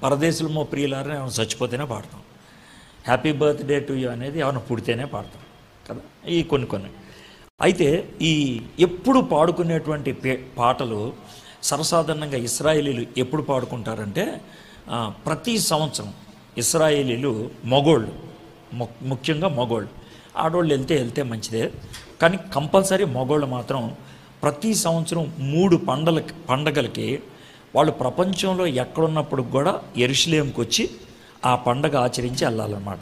పరదేశులమో ప్రియులారని ఏమైనా చచ్చిపోతేనే పాడతాం. Happy birthday to you అనేది ఏమైనా పుడితేనే పాడతాం కదా. ఈ కొన్ని అయితే ఈ ఎప్పుడు పాడుకునేటువంటి పాటలు సర్వసాధారణంగా ఇశ్రాయేలీలు ఎప్పుడు పాడుకుంటారంటే ప్రతి సంవత్సరం ఇశ్రాయేలీలు మగోళ్ళు, ముఖ్యంగా మగోళ్ళు, ఆడవాళ్ళు వెళ్తే మంచిదే, కానీ కంపల్సరీ మగోళ్ళు మాత్రం ప్రతి సంవత్సరం 3 పండగలకి వాళ్ళు ప్రపంచంలో ఎక్కడున్నప్పుడు కూడా యెరూషలేముకి వచ్చి ఆ పండగ ఆచరించి వెళ్ళాలన్నమాట.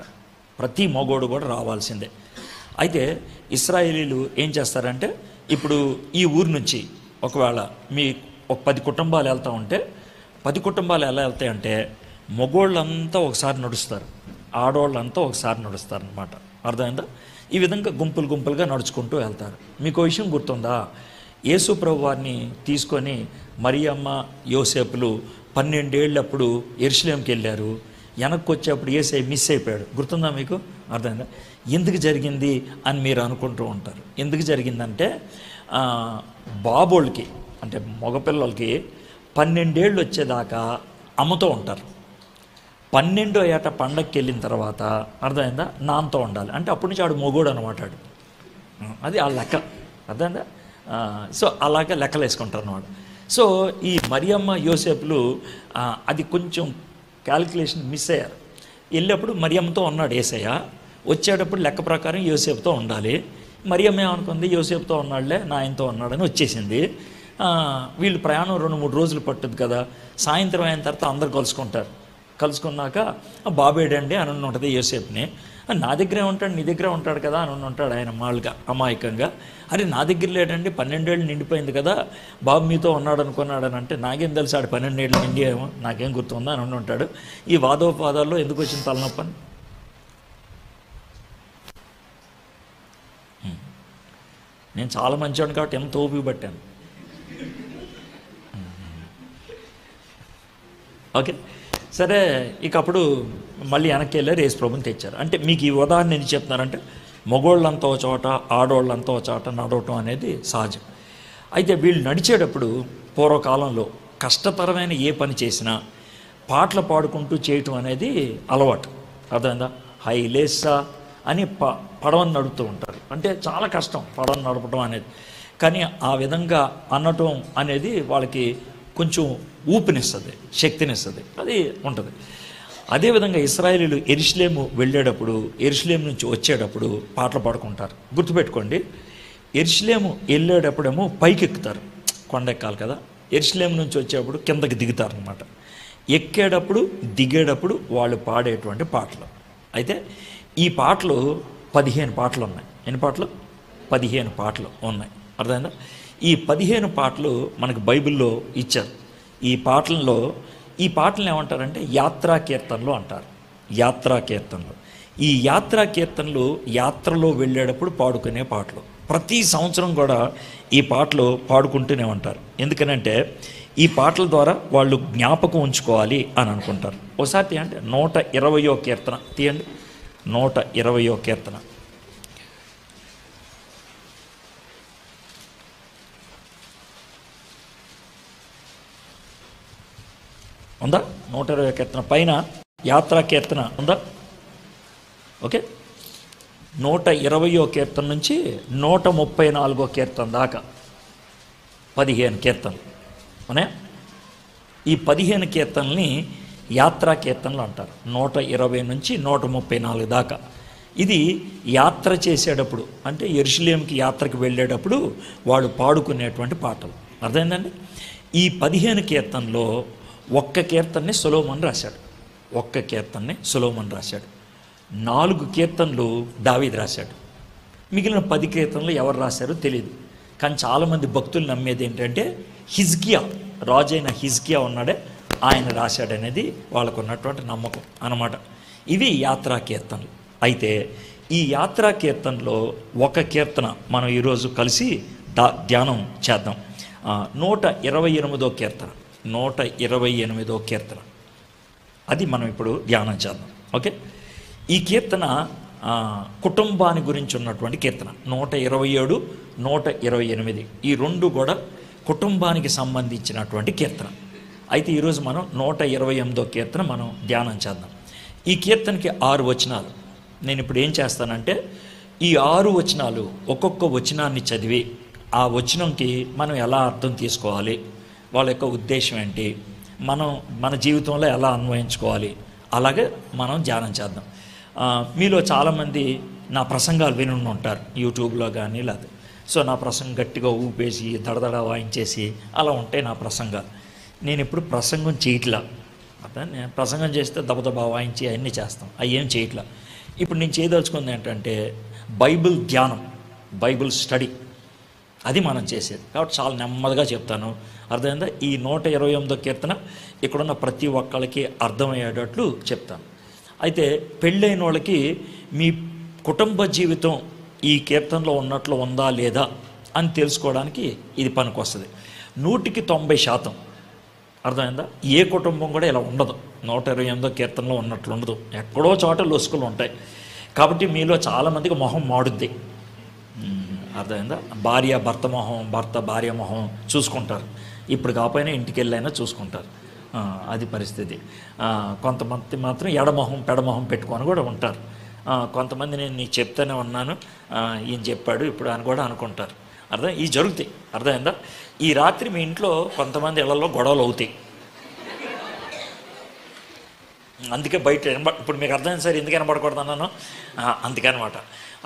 ప్రతి మగోడు కూడా రావాల్సిందే. అయితే ఇశ్రాయేలీలు ఏం చేస్తారంటే, ఇప్పుడు ఈ ఊరు నుంచి ఒకవేళ మీ ఒక 10 కుటుంబాలు వెళ్తూ ఉంటే 10 కుటుంబాలు ఎలా వెళ్తాయంటే మగోళ్ళంతా ఒకసారి నడుస్తారు, ఆడవాళ్ళంతా ఒకసారి నడుస్తారు అన్నమాట. అర్థమైందా? ఈ విధంగా గుంపులుగా నడుచుకుంటూ వెళ్తారు. మీకు విషయం గుర్తుందా? యేసు ప్రభు వారిని తీసుకొని మరియమ్మ యోసేపులు 12 ఏళ్ళప్పుడు యెరూషలేముకి వెళ్ళారు. వెనక్కి వచ్చేప్పుడు యేసయ్య మిస్ అయిపోయాడు. గుర్తుందా మీకు? అర్థమైందా? ఎందుకు జరిగింది అని మీరు అనుకుంటూ ఉంటారు. ఎందుకు జరిగిందంటే బాబోళ్ళకి అంటే మగపిల్లలకి 12 ఏళ్ళు వచ్చేదాకా అమ్మతో ఉంటారు. 12వ ఏట పండగకి వెళ్ళిన తర్వాత అర్థమైందా నాన్నతో ఉండాలి. అంటే అప్పటి నుంచి ఆడు మొగోడు అనమాట. అది ఆ లెక్క. అర్థమైందా? సో అలాగే లెక్కలు వేసుకుంటారు అన్నమాట. సో ఈ మరియమ్మ యోసేపులు అది కొంచెం క్యాలిక్యులేషన్ మిస్ అయ్యారు. వెళ్ళేప్పుడు మరియమ్మతో ఉన్నాడు యేసయ్య, వచ్చేటప్పుడు లెక్క ప్రకారం యోసేపుతో ఉండాలి. మరియమ్మ ఏమనుకుంది, యోసేపుతో ఉన్నాడులే, నా ఆయనతో ఉన్నాడని వచ్చేసింది. వీళ్ళు ప్రయాణం 2-3 రోజులు పట్టుద్ది కదా. సాయంత్రం అయిన తర్వాత అందరు కలుసుకున్నాక బాబేడండి అని ఉంటుంది యోసేపుని. నా దగ్గరే ఉంటాడు, నీ దగ్గరే ఉంటాడు కదా అని ఉంటాడు ఆయన మామూలుగా అమాయకంగా. అరే నా దగ్గర లేడండి, 12 ఏళ్ళు నిండిపోయింది కదా, బాబు మీతో ఉన్నాడు అనుకున్నాడని అంటే నాకేం తెలుసు ఆడు 12 ఏళ్ళు నిండి ఏమో నాకేం గుర్తుందా అని ఉంటాడు. ఈ వాదోపవాదాల్లో ఎందుకు వచ్చిన తలనొప్పని? నేను చాలా మంచివాడిని కాబట్టి ఎంత ఓపిక పట్టాను. ఓకే సరే, ఇక అప్పుడు మళ్ళీ వెనక్కి వెళ్ళారు, యేసు ప్రభుని తెచ్చారు. అంటే మీకు ఈ ఉదాహరణ ఎందుకు చెప్తున్నారంటే మగోళ్ళంతా ఒక చోట ఆడవాళ్ళంతా ఒక చోట నడవటం అనేది సహజం. అయితే వీళ్ళు నడిచేటప్పుడు పూర్వకాలంలో కష్టతరమైన ఏ పని చేసినా పాటలు పాడుకుంటూ చేయటం అనేది అలవాటు. అర్థమైందా? హైలేసా అని పడవని నడుపుతూ ఉంటారు. అంటే చాలా కష్టం పడవని నడపడం అనేది, కానీ ఆ విధంగా అనటం అనేది వాళ్ళకి కొంచెం ఊపినిస్తుంది, శక్తినిస్తుంది, అది ఉంటుంది. అదేవిధంగా ఇశ్రాయేలీలు యెరూషలేము వెళ్ళేటప్పుడు, యెరూషలేము నుంచి వచ్చేటప్పుడు పాటలు పాడుకుంటారు. గుర్తుపెట్టుకోండి, యెరూషలేము వెళ్ళేటప్పుడేమో పైకి ఎక్కుతారు, కొండ ఎక్కాలి కదా. యెరూషలేము నుంచి వచ్చేటప్పుడు కిందకి దిగుతారు అనమాట. ఎక్కేటప్పుడు దిగేటప్పుడు వాళ్ళు పాడేటువంటి పాటలు. అయితే ఈ పాటలు 15 పాటలు ఉన్నాయి. ఎన్ని పాటలు? 15 పాటలు ఉన్నాయి. అర్థమైందా? ఈ 15 పాటలు మనకు బైబిల్లో ఇచ్చారు. ఈ పాటలను ఏమంటారంటే యాత్రా కీర్తనలు అంటారు. యాత్రా కీర్తనలు. ఈ యాత్రా కీర్తనలు యాత్రలో వెళ్ళేటప్పుడు పాడుకునే పాటలు. ప్రతి సంవత్సరం కూడా ఈ పాటలు పాడుకుంటూనే ఉంటారు. ఎందుకనంటే ఈ పాటల ద్వారా వాళ్ళు జ్ఞాపకం ఉంచుకోవాలి అని అనుకుంటారు. ఒకసారి తీయండి 120వ కీర్తన తీయండి. 120వ కీర్తన. ఉందా? 120వ కీర్తన పైన యాత్రా కీర్తన ఉందా? ఓకే, 120వ కీర్తన నుంచి 134వ కీర్తన దాకా 15 కీర్తనలు అవునా? ఈ 15 కీర్తనల్ని యాత్రా కీర్తనలు అంటారు. 120 నుంచి 134 దాకా. ఇది యాత్ర చేసేటప్పుడు, అంటే యెరూషలేముకి యాత్రకు వెళ్ళేటప్పుడు వాళ్ళు పాడుకునేటువంటి పాటలు. అర్థమైందండి? ఈ 15 కీర్తనలో ఒక్క కీర్తనని సొలొమోను రాశాడు. 4 కీర్తనలు దావీదు రాశాడు. మిగిలిన 10 కీర్తనలు ఎవరు రాశారో తెలియదు. కానీ చాలామంది భక్తులు నమ్మేది ఏంటంటే హిజ్కియా, రాజైన హిజ్కియా ఉన్నాడే ఆయన రాశాడనేది వాళ్ళకు ఉన్నటువంటి నమ్మకం అన్నమాట. ఇవి యాత్రా కీర్తనలు. అయితే ఈ యాత్రా కీర్తనలో ఒక కీర్తన మనం ఈరోజు కలిసి ధ్యానం చేద్దాం. 128వ కీర్తన. 128వ కీర్తన అది మనం ఇప్పుడు ధ్యానం చేద్దాం. ఓకే, ఈ కీర్తన కుటుంబాన్ని గురించి ఉన్నటువంటి కీర్తన. 127, 128 ఈ రెండు కూడా కుటుంబానికి సంబంధించినటువంటి కీర్తన. అయితే ఈరోజు మనం 128వ కీర్తన మనం ధ్యానం చేద్దాం. ఈ కీర్తనకి 6 వచనాలు. నేను ఇప్పుడు ఏం చేస్తానంటే ఈ 6 వచనాలు ఒక్కొక్క వచనాన్ని చదివి ఆ వచనంకి మనం ఎలా అర్థం తీసుకోవాలి, వాళ్ళ యొక్క ఉద్దేశం ఏంటి, మనం మన జీవితంలో ఎలా అన్వయించుకోవాలి, అలాగే మనం ధ్యానం చేద్దాం. మీలో చాలామంది నా ప్రసంగాలు విని ఉంటారు యూట్యూబ్లో కానీ లేదా. సో నా ప్రసంగం గట్టిగా ఊపేసి దడదడ వాయించేసి అలా ఉంటాయి నా ప్రసంగాలు. నేను ఇప్పుడు ప్రసంగం చేయట్లా. నేను ప్రసంగం చేస్తే దబదబా వాయించి అవన్నీ చేస్తాం, అవి ఏం చేయట్లా. ఇప్పుడు నేను చేయదలుచుకుంది ఏంటంటే బైబిల్ ధ్యానం, బైబిల్ స్టడీ, అది మనం చేసేది. కాబట్టి చాలా నెమ్మదిగా చెప్తాను, అర్థమైందా? ఈ 128వ కీర్తన ఇక్కడున్న ప్రతి ఒక్కళ్ళకి అర్థమయ్యేటట్లు చెప్తాను. అయితే పెళ్ళైన వాళ్ళకి మీ కుటుంబ జీవితం ఈ కీర్తనలో ఉన్నట్లు ఉందా లేదా అని తెలుసుకోవడానికి ఇది పనికొస్తుంది. 100% అర్థమైందా? ఏ కుటుంబం కూడా ఇలా ఉండదు, 128వ కీర్తనలో ఉన్నట్లు ఉండదు. ఎక్కడో చోట లొసుకులు ఉంటాయి. కాబట్టి మీలో చాలామందికి మొహం మాడుద్ది, అర్థమైందా? భార్య భర్త మొహం, భర్త భార్య మొహం చూసుకుంటారు. ఇప్పుడు కాకపోయినా ఇంటికి వెళ్ళైనా చూసుకుంటారు, అది పరిస్థితి. కొంతమంది మాత్రం ఎడమొహం పెడమొహం పెట్టుకొని కూడా ఉంటారు. కొంతమంది నేను నీకు చెప్తానే ఉన్నాను, ఈయన చెప్పాడు ఇప్పుడు అని కూడా అనుకుంటారు. ఇవి జరుగుతాయి, అర్థమైందా? ఈ రాత్రి మీ ఇంట్లో కొంతమంది ఇళ్లలో గొడవలు అవుతాయి. అందుకే బయట ఇప్పుడు మీకు అర్థమైంది సార్ ఎందుకు వినపడకూడదు అన్నాను, అందుకే అనమాట.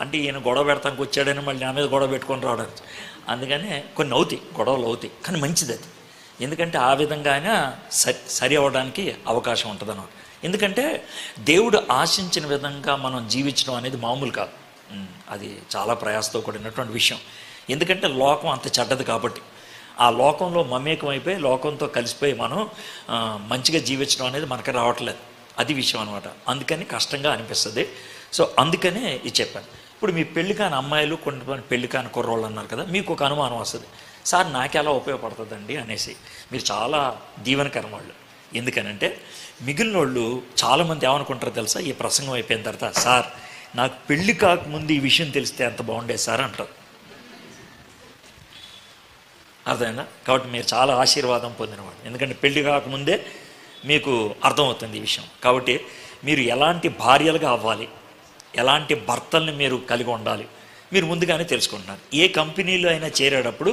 అంటే ఈయన గొడవ పెడతానికి వచ్చాడని మళ్ళీ నా మీద గొడవ పెట్టుకొని రావడానికి. అందుకనే కొన్ని అవుతాయి, గొడవలు అవుతాయి, కానీ మంచిది అది. ఎందుకంటే ఆ విధంగా అయినా సరి అవ్వడానికి అవకాశం ఉంటుంది అన్నమాట. ఎందుకంటే దేవుడు ఆశించిన విధంగా మనం జీవించడం అనేది మామూలు కాదు, అది చాలా ప్రయాసతో కూడినటువంటి విషయం. ఎందుకంటే లోకం అంత చెడ్డది కాబట్టి ఆ లోకంలో మమేకం అయిపోయి లోకంతో కలిసిపోయి మనం మంచిగా జీవించడం అనేది మనకి రావట్లేదు, అది విషయం అనమాట. అందుకని కష్టంగా అనిపిస్తుంది. సో అందుకనే ఇది చెప్పాను. ఇప్పుడు మీ పెళ్లి కాని అమ్మాయిలు, కొంతమంది పెళ్లి కాని కుర్రోళ్ళు అన్నారు కదా, మీకు ఒక అనుమానం వస్తుంది, సార్ నాకెలా ఉపయోగపడుతుందండి అనేసి. మీరు చాలా దీవెనకరం వాళ్ళు. ఎందుకనంటే మిగిలిన వాళ్ళు చాలామంది ఏమనుకుంటారో తెలుసా, ఈ ప్రసంగం అయిపోయిన తర్వాత, సార్ నాకు పెళ్లి కాకముందు ఈ విషయం తెలిస్తే ఎంత బాగుండేది సార్ అంటారు, అర్థమైందా? కాబట్టి మీరు చాలా ఆశీర్వాదం పొందినవాడు, ఎందుకంటే పెళ్లి కాకముందే మీకు అర్థమవుతుంది ఈ విషయం. కాబట్టి మీరు ఎలాంటి భార్యలుగా అవ్వాలి, ఎలాంటి భర్తల్ని మీరు కలిగి ఉండాలి మీరు ముందుగానే తెలుసుకుంటున్నారు. ఏ కంపెనీలో అయినా చేరేటప్పుడు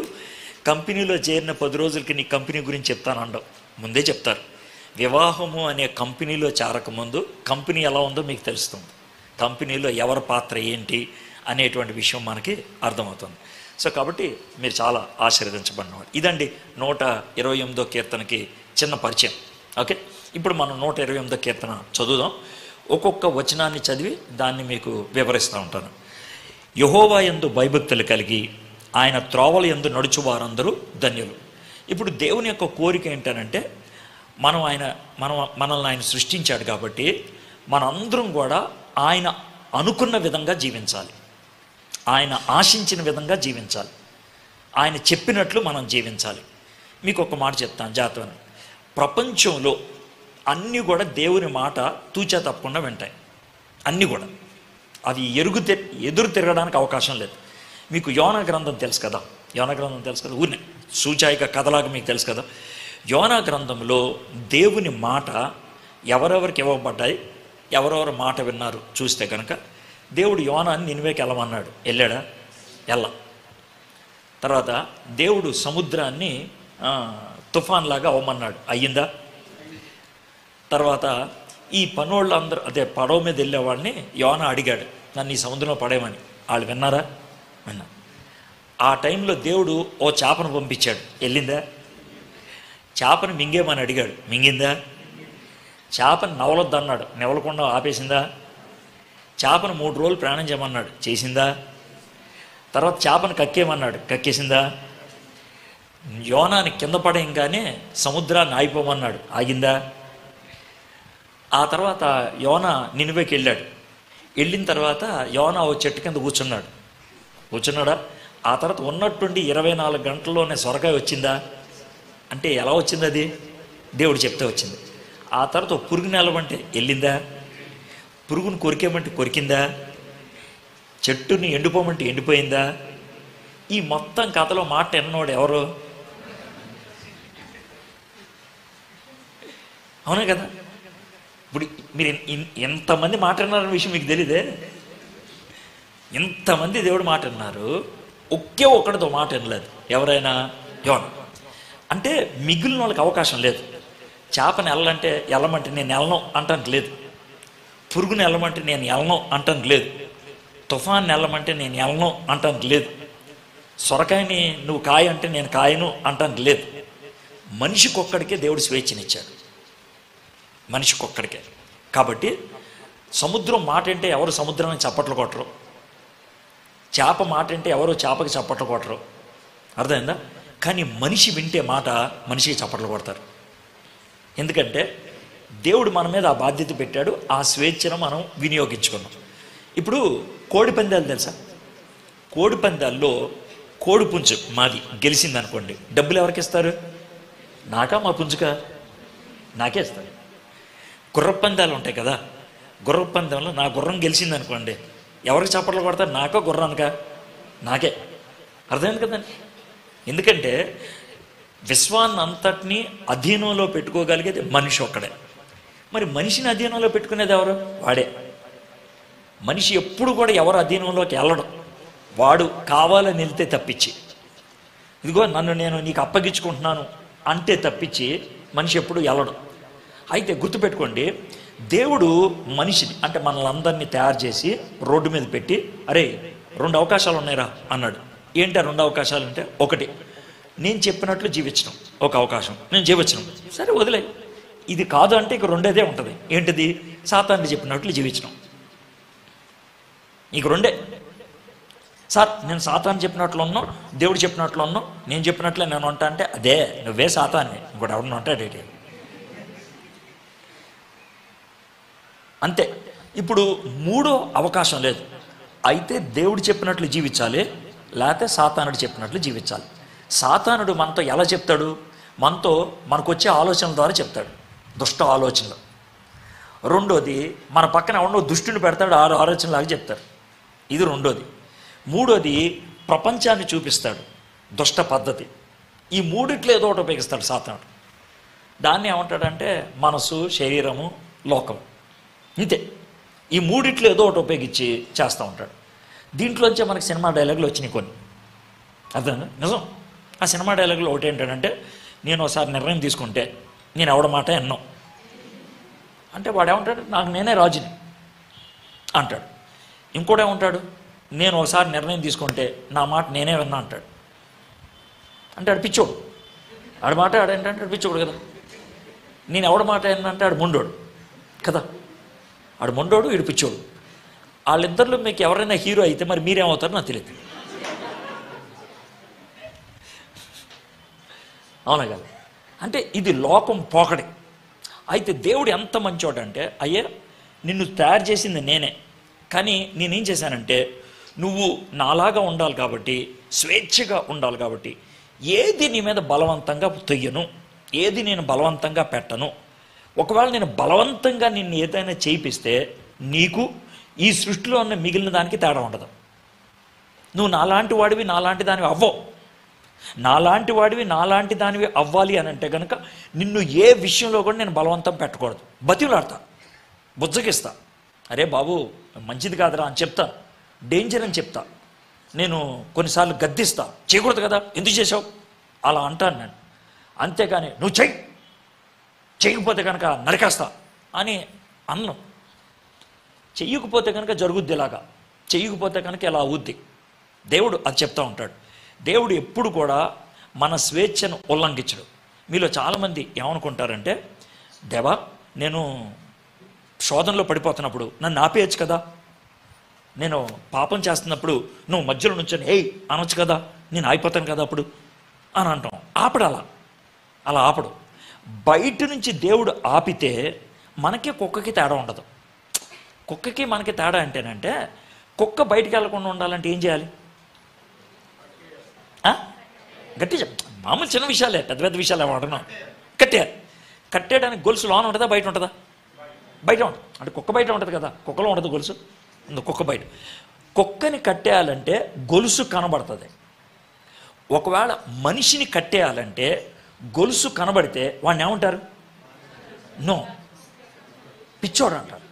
కంపెనీలో చేరిన 10 రోజులకి నీ కంపెనీ గురించి చెప్తానండవు, ముందే చెప్తారు. వివాహము అనే కంపెనీలో చేరకముందు కంపెనీ ఎలా ఉందో మీకు తెలుస్తుంది, కంపెనీలో ఎవరి పాత్ర ఏంటి అనేటువంటి విషయం మనకి అర్థమవుతుంది. సో కాబట్టి మీరు చాలా ఆశీర్వదించబడినవాడు. ఇదండి 128వ కీర్తనకి చిన్న పరిచయం. ఓకే, ఇప్పుడు మనం 128వ కీర్తన చదువుదాం. ఒక్కొక్క వచనాన్ని చదివి దాన్ని మీకు వివరిస్తూ ఉంటాను. యెహోవా యందు భయభక్తులు కలిగి ఆయన త్రోవల యందు నడుచు వారందరూ ధన్యులు. ఇప్పుడు దేవుని యొక్క కోరిక ఏంటనంటే మనల్ని ఆయన సృష్టించాడు కాబట్టి మనందరం కూడా ఆయన అనుకున్న విధంగా జీవించాలి, ఆయన ఆశించిన విధంగా జీవించాలి, ఆయన చెప్పినట్లు మనం జీవించాలి. మీకు ఒక మాట చెప్తాను జాగ్రత్తగా. ప్రపంచంలో అన్నీ కూడా దేవుని మాట తూచా తప్పకుండా వింటాయి, అన్నీ కూడా. అవి ఎదురు తిరగడానికి అవకాశం లేదు. మీకు యోనా గ్రంథం తెలుసు కదా, యోనా గ్రంథం తెలుసు కదా, ఊరినే సూచాయిక కథలాగా మీకు తెలుసు కదా. యోనా గ్రంథంలో దేవుని మాట ఎవరెవరికి ఇవ్వబడ్డాయి, ఎవరెవరు మాట విన్నారు చూస్తే కనుక, దేవుడు యోనాని నినివేకి వెళ్ళమన్నాడు, వెళ్ళాడా? తర్వాత దేవుడు సముద్రాన్ని తుఫాన్లాగా అవ్వమన్నాడు, అయ్యిందా? తర్వాత ఈ పనోళ్ళందరూ అదే పడవ మీద వెళ్ళేవాడిని యోనా అడిగాడు, నన్ను ఈ సముద్రంలో పడేయమని. వాళ్ళు విన్నారా? విన్నా. ఆ టైంలో దేవుడు ఓ చేపను పంపించాడు, వెళ్ళిందా? చేపను మింగేమని అడిగాడు, మింగిందా? చేపను నవలొద్దు అన్నాడు, నవలకుండా ఆపేసిందా? చేపను 3 రోజులు ప్రయాణం చేయమన్నాడు, చేసిందా? తర్వాత చేపను కక్కేమన్నాడు, కక్కేసిందా? యోనాని కింద పడేయంగానే సముద్రాన్ని ఆగిపోమన్నాడు, ఆగిందా? ఆ తర్వాత యోనా నినివేకి వెళ్ళాడు. వెళ్ళిన తర్వాత యోనా ఓ చెట్టు కింద కూర్చున్నాడా? ఆ తర్వాత ఉన్నట్టుండి 24 గంటల్లోనే సొరకాయ వచ్చిందా? అంటే ఎలా వచ్చింది? అది దేవుడు చెప్తే వచ్చింది. ఆ తర్వాత పురుగు నెలవంటే వెళ్ళిందా? పురుగును కొరికేమంటే కొరికిందా? చెట్టుని ఎండిపోమంటే ఎండిపోయిందా? ఈ మొత్తం కథలో మాట ఎన్నోడు ఎవరు? అవునా కదా? ఇప్పుడు మీరు ఎంతమంది మాట్లాడినారన్న విషయం మీకు తెలియదే? ఎంతమంది దేవుడు మాట అన్నారు, ఒకే ఒక్కడితో మాట వినలేదు. ఎవరైనా? యోన. అంటే మిగిలిన వాళ్ళకి అవకాశం లేదు. చేపని వెళ్ళమంటే నేను వెళ్ళను అంటానికి లేదు. పురుగుని వెళ్ళమంటే నేను వెళ్ళను అంటానికి లేదు. తుఫాన్ని వెళ్ళమంటే నేను వెళ్ళను అంటానికి లేదు. సొరకాయని నువ్వు కాయ అంటే నేను కాయను అంటానికి లేదు. మనిషికొక్కడికే దేవుడు స్వేచ్ఛనిచ్చాడు, మనిషికొక్కడికే. కాబట్టి సముద్రం మాట అంటే ఎవరు సముద్రానికి చప్పట్లు కొట్టరు, చేప మాట అంటే ఎవరు చేపకి చప్పట్లు కొట్టరు. అర్థమైందా? కానీ మనిషి వింటే మాట మనిషికి చప్పట్లు కొడతారు. ఎందుకంటే దేవుడు మన మీద ఆ బాధ్యత పెట్టాడు, ఆ స్వేచ్ఛను మనం వినియోగించుకున్నాం. ఇప్పుడు కోడి పందాలు తెలుసా? కోడి పందాల్లో కోడి పుంజు మాది గెలిచింది అనుకోండి, డబ్బులు ఎవరికి ఇస్తారు? నాకా మా పుంజుకా? నాకే ఇస్తారు. గుర్రపు పందాలు ఉంటాయి కదా, గుర్రపు పందాల్లో నా గుర్రం గెలిచింది అనుకోండి, ఎవరికి చప్పట్లు కొడతారు? నాకో గుర్రానికా? నాకే. అర్థమైంది కదండి? ఎందుకంటే విశ్వాన్ని అంతటినీ అధీనంలో పెట్టుకోగలిగేది మనిషి ఒక్కడే. మరి మనిషిని అధీనంలో పెట్టుకునేది ఎవరు? వాడే. మనిషి ఎప్పుడు కూడా ఎవరు అధీనంలోకి వెళ్ళడం, వాడు కావాలని వెళ్తే తప్పించి, ఇదిగో నన్ను నేను నీకు అప్పగించుకుంటున్నాను అంటే తప్పించి మనిషి ఎప్పుడు వెళ్ళడం. అయితే గుర్తుపెట్టుకోండి, దేవుడు మనిషిని అంటే మనల్ని అందరినీ తయారు చేసి రోడ్డు మీద పెట్టి, అరే 2 అవకాశాలు ఉన్నాయిరా అన్నాడు. ఏంటి ఆ 2 అవకాశాలు అంటే, ఒకటి నేను చెప్పినట్లు జీవించడం ఒక అవకాశం, నేను జీవించడం, సరే వదిలే. ఇది కాదు అంటే ఇక రెండేదే ఉంటుంది. ఏంటిది? సాతాను చెప్పినట్లు జీవించడం. ఇక రెండే. సార్ నేను సాతాను చెప్పినట్లు ఉన్నాను, దేవుడు చెప్పినట్లు ఉన్నాను, నేను చెప్పినట్లే నేను ఉంటా అంటే అదే నువ్వే సాతాన్ని, ఇంకోటి ఎవరిని ఉంటాడేటి. అంతే. ఇప్పుడు 3వ అవకాశం లేదు. అయితే దేవుడు చెప్పినట్లు జీవించాలి, లేకపోతే సాతానుడు చెప్పినట్లు జీవించాలి. సాతానుడు మనతో ఎలా చెప్తాడు? మనకు వచ్చే ఆలోచనల ద్వారా చెప్తాడు, దుష్ట ఆలోచనలు. రెండోది, మన పక్కన ఎవడో దుష్టుని పెడతాడు, 6 ఆలోచనలాగా చెప్తాడు, ఇది రెండోది. మూడోది, ప్రపంచాన్ని చూపిస్తాడు, దుష్ట పద్ధతి. ఈ మూడిట్లో ఏదో ఒకటి ఉపయోగిస్తాడు సాతానుడు. దాన్ని ఏమంటాడంటే మనసు, శరీరము, లోకం, ఇంతే. ఈ మూడిట్లో ఏదో ఒకటి ఉపయోగించి చేస్తూ ఉంటాడు. దీంట్లోంచే మనకి సినిమా డైలాగులు వచ్చినాయి కొన్ని. అర్థం నిజం. ఆ సినిమా డైలాగులు ఒకటి ఏంటంటే, నేను ఒకసారి నిర్ణయం తీసుకుంటే నేను ఎవడ మాట ఎన్నో అంటే వాడు ఏమంటాడు, నాకు నేనే రాజుని అంటాడు. ఇంకోటేమంటాడు, నేను ఒకసారి నిర్ణయం తీసుకుంటే నా మాట నేనే విన్నా అంటాడు. అంటే ఆడు పిచ్చోడు. ఆడి మాట ఆడేంటంటే పిచ్చోడు కదా. నేను ఎవడ మాట ఏంటంటే ఆడు మొండోడు కదా. ఆడు మొండోడు, వీడు పిచ్చోడు. వాళ్ళిద్దరిలో మీకు ఎవరైనా హీరో అయితే మరి మీరేమవుతారో నాకు తెలియదు. అవునా కదా? అంటే ఇది లోకం పోకడి. అయితే దేవుడు ఎంత మంచోడంటే, అయ్యే నిన్ను తయారు చేసింది నేనే, కానీ నేనేం చేశానంటే నువ్వు నాలాగా ఉండాలి కాబట్టి, స్వేచ్ఛగా ఉండాలి కాబట్టి ఏది నీ మీద బలవంతంగా తొయ్యను, ఏది నేను బలవంతంగా పెట్టను. ఒకవేళ నేను బలవంతంగా నిన్ను ఏదైనా చేయిస్తే నీకు ఈ సృష్టిలో ఉన్న మిగిలిన దానికి తేడా ఉండదు. నువ్వు నాలాంటి వాడివి, నాలాంటి దానివి అవ్వవు. నాలాంటి వాడివి, నాలాంటి దానివి అవ్వాలి అని అంటే కనుక నిన్ను ఏ విషయంలో కూడా నేను బలవంతం పెట్టకూడదు. బతిలాడతా, బుజ్జగిస్తా, అరే బాబు మంచిది కాదురా అని చెప్తా, డేంజర్ అని చెప్తా. నేను కొన్నిసార్లు గద్దిస్తా, చేయకూడదు కదా, ఎందుకు చేసావు అలా అంటాను నేను. అంతేగాని నువ్వు చేయకపోతే కనుక నరికేస్తా అని అన్నం. చెయ్యకపోతే కనుక జరుగుద్ది ఇలాగా, చెయ్యకపోతే కనుక ఇలా అవుద్ది. దేవుడు అది చెప్తా ఉంటాడు. దేవుడు ఎప్పుడు కూడా మన స్వేచ్ఛను ఉల్లంఘించడు. మీలో చాలామంది ఏమనుకుంటారంటే, దేవా నేను శోధనలో పడిపోతున్నప్పుడు నన్ను ఆపేయచ్చు కదా, నేను పాపం చేస్తున్నప్పుడు నువ్వు మధ్యలో నుంచొని ఏయ్ అనొచ్చు కదా, నేను ఆగిపోతాను కదా అప్పుడు అని అంటాం. ఆపడు, అలా ఆపడు. బయట నుంచి దేవుడు ఆపితే మనకి కుక్కకి తేడా ఉండదు. కుక్కకి మనకి తేడా అంటేనంటే, కుక్క బయటికి వెళ్ళకుండా ఉండాలంటే ఏం చేయాలి? గట్టి మామూలు చిన్న విషయాలే, పెద్ద పెద్ద విషయాలు ఏమంటున్నాం. కట్టేయడానికి గొలుసు లోన ఉంటుందా బయట ఉంటుందా? బయట ఉంటుంది. అంటే కుక్క బయట ఉంటుంది కదా, కుక్కలో ఉండదు గొలుసు, కుక్క బయట. కుక్కని కట్టేయాలంటే గొలుసు కనబడుతుంది. ఒకవేళ మనిషిని కట్టేయాలంటే గొలుసు కనబడితే వాడిని ఏమంటారు? నో, పిచ్చోడు అంటారు.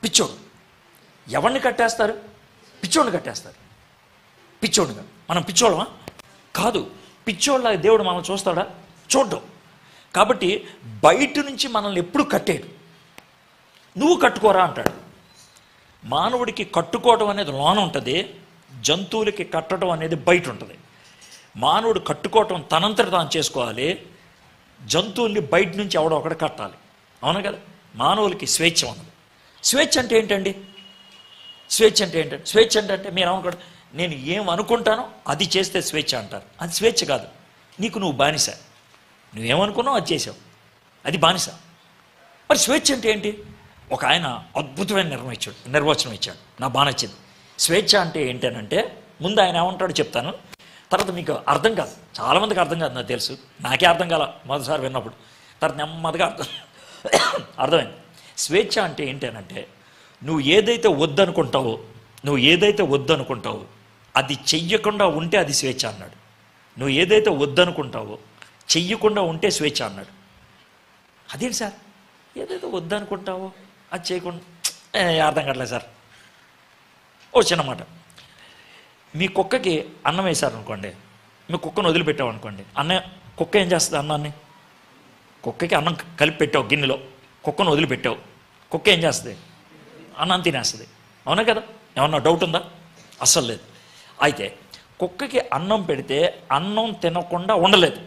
పిచ్చోడు. ఎవరిని కట్టేస్తారు? పిచ్చోడిని కట్టేస్తారు. పిచ్చోడుగా. మనం పిచ్చోళ్ళమా? కాదు. పిచ్చోళ్ళ దేవుడు మనం చూస్తాడా? చూడ్డం. కాబట్టి బయట నుంచి మనల్ని ఎప్పుడు కట్టేడు. నువ్వు కట్టుకోరా అంటాడు. మానవుడికి కట్టుకోవడం అనేది లోన ఉంటుంది, జంతువులకి కట్టడం అనేది బయట ఉంటుంది. మానవుడు కట్టుకోవటం తనంతట తాను చేసుకోవాలి, జంతువుల్ని బయట నుంచి ఎవడో ఒకటి కట్టాలి. అవును కదా? మానవులకి స్వేచ్ఛ ఉన్నది. స్వేచ్ఛ అంటే ఏంటండి? స్వేచ్ఛ అంటే ఏంటంటే, స్వేచ్ఛ అంటే మీరు అనుకోండి, నేను ఏం అనుకుంటానో అది చేస్తే స్వేచ్ఛ అంటారు. అది స్వేచ్ఛ కాదు. నీకు నువ్వు బానిస. నువ్వేమనుకున్నావు అది చేసావు, అది బానిస. మరి స్వేచ్ఛ అంటే ఏంటి? ఒక ఆయన అద్భుతమైన నిర్వచనం ఇచ్చాడు, నా బాగా నచ్చింది. స్వేచ్ఛ అంటే ఏంటనంటే, ముందు ఆయన ఏమంటాడో చెప్తాను, తర్వాత మీకు అర్థం కాదు. చాలామందికి అర్థం కాదు, నాకు తెలుసు. నాకే అర్థం కాల మొదటిసారి విన్నప్పుడు. తర్వాత నెమ్మదిగా అర్థమైంది. స్వేచ్ఛ అంటే ఏంటనంటే, నువ్వు ఏదైతే వద్దనుకుంటావో అది చెయ్యకుండా ఉంటే అది స్వేచ్ఛ అన్నాడు. నువ్వు ఏదైతే వద్దనుకుంటావో చెయ్యకుండా ఉంటే స్వేచ్ఛ అన్నాడు. అదేంటి సార్, ఏదైతే వద్దనుకుంటావో అది చేయకుండా? అర్థం కావట్లేదు సార్. ఓ చిన్న మాట, మీ కుక్కకి అన్నం వేశారనుకోండి, మీ కుక్కను వదిలిపెట్టావు అనుకోండి, కుక్క ఏం చేస్తుంది? అన్నాన్ని, కుక్కకి అన్నం కలిపి పెట్టావు గిన్నెలో, కుక్కను వదిలిపెట్టావు, కుక్క ఏం చేస్తుంది? అన్నం తినేస్తుంది. అవునా కదా? ఏమన్నా డౌట్ ఉందా? అస్సలు లేదు. అయితే కుక్కకి అన్నం పెడితే అన్నం తినకుండా ఉండలేదు.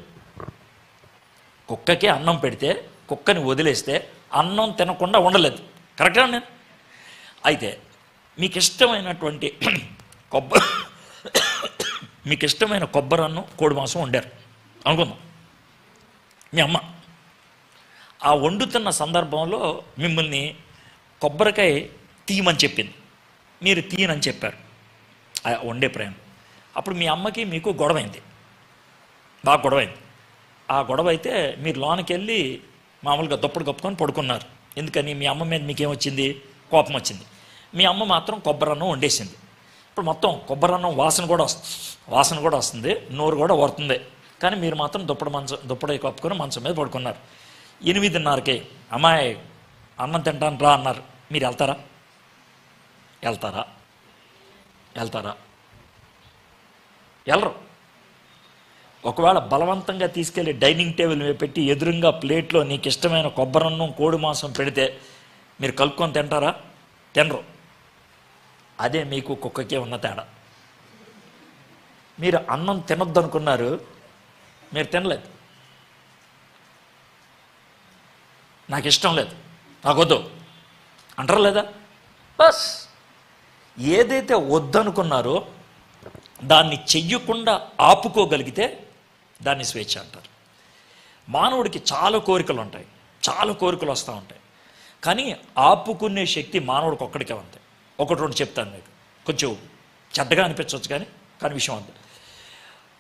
కుక్కకి అన్నం పెడితే, కుక్కని వదిలేస్తే అన్నం తినకుండా ఉండలేదు. కరెక్టా నేను? అయితే మీకు ఇష్టమైనటువంటి కొబ్బరి అన్నం, కోడి మాంసం వండారు అనుకుందాం. మీ అమ్మ ఆ వండుతున్న సందర్భంలో మిమ్మల్ని కొబ్బరికాయ తీయమని చెప్పింది, మీరు తీయనని చెప్పారు. వండే ప్రేమ. అప్పుడు మీ అమ్మకి మీకు గొడవైంది, బాగా గొడవైంది. ఆ గొడవ అయితే మీరు లోనికి వెళ్ళి మామూలుగా దుప్పటి కప్పుకొని పడుకున్నారు. ఎందుకని? మీ అమ్మ మీద మీకేమొచ్చింది? కోపం వచ్చింది. మీ అమ్మ మాత్రం కొబ్బరన్నం వండేసింది. ఇప్పుడు మొత్తం కొబ్బరన్నం వాసన కూడా వస్తుంది, నోరు కూడా వరుతుంది. కానీ మీరు మాత్రం దుప్పటి కప్పుకొని మంచం మీద పడుకున్నారు. 8:30కి అమ్మాయి అన్నం తింటాను రా అన్నారు. మీరు వెళ్తారా? వెళ్ళరు. ఒకవేళ బలవంతంగా తీసుకెళ్ళి డైనింగ్ టేబుల్ మీద పెట్టి ఎదురుగా ప్లేట్లో నీకు ఇష్టమైన కొబ్బరన్నం, కోడి మాంసం పెడితే మీరు కలుపుకొని తింటారా? తినరు. అదే మీకు కుక్కకే ఉన్న తేడా. మీరు అన్నం తినొద్దు అనుకున్నారు, మీరు తినలేదు. నాకు ఇష్టం లేదు, నాకు వద్దు అంటారా లేదా? బస్ ఏదైతే వద్దనుకున్నారో దాన్ని చెయ్యకుండా ఆపుకోగలిగితే దాన్ని స్వేచ్ఛ అంటారు. మానవుడికి చాలా కోరికలు ఉంటాయి, చాలా కోరికలు వస్తూ ఉంటాయి. కానీ ఆపుకునే శక్తి మానవుడికి ఒక్కడికే ఉంది. ఒకటి రెండు చెప్తాను మీకు, కొంచెం చెడ్డగా అనిపించవచ్చు కానీ విషయం అంతే.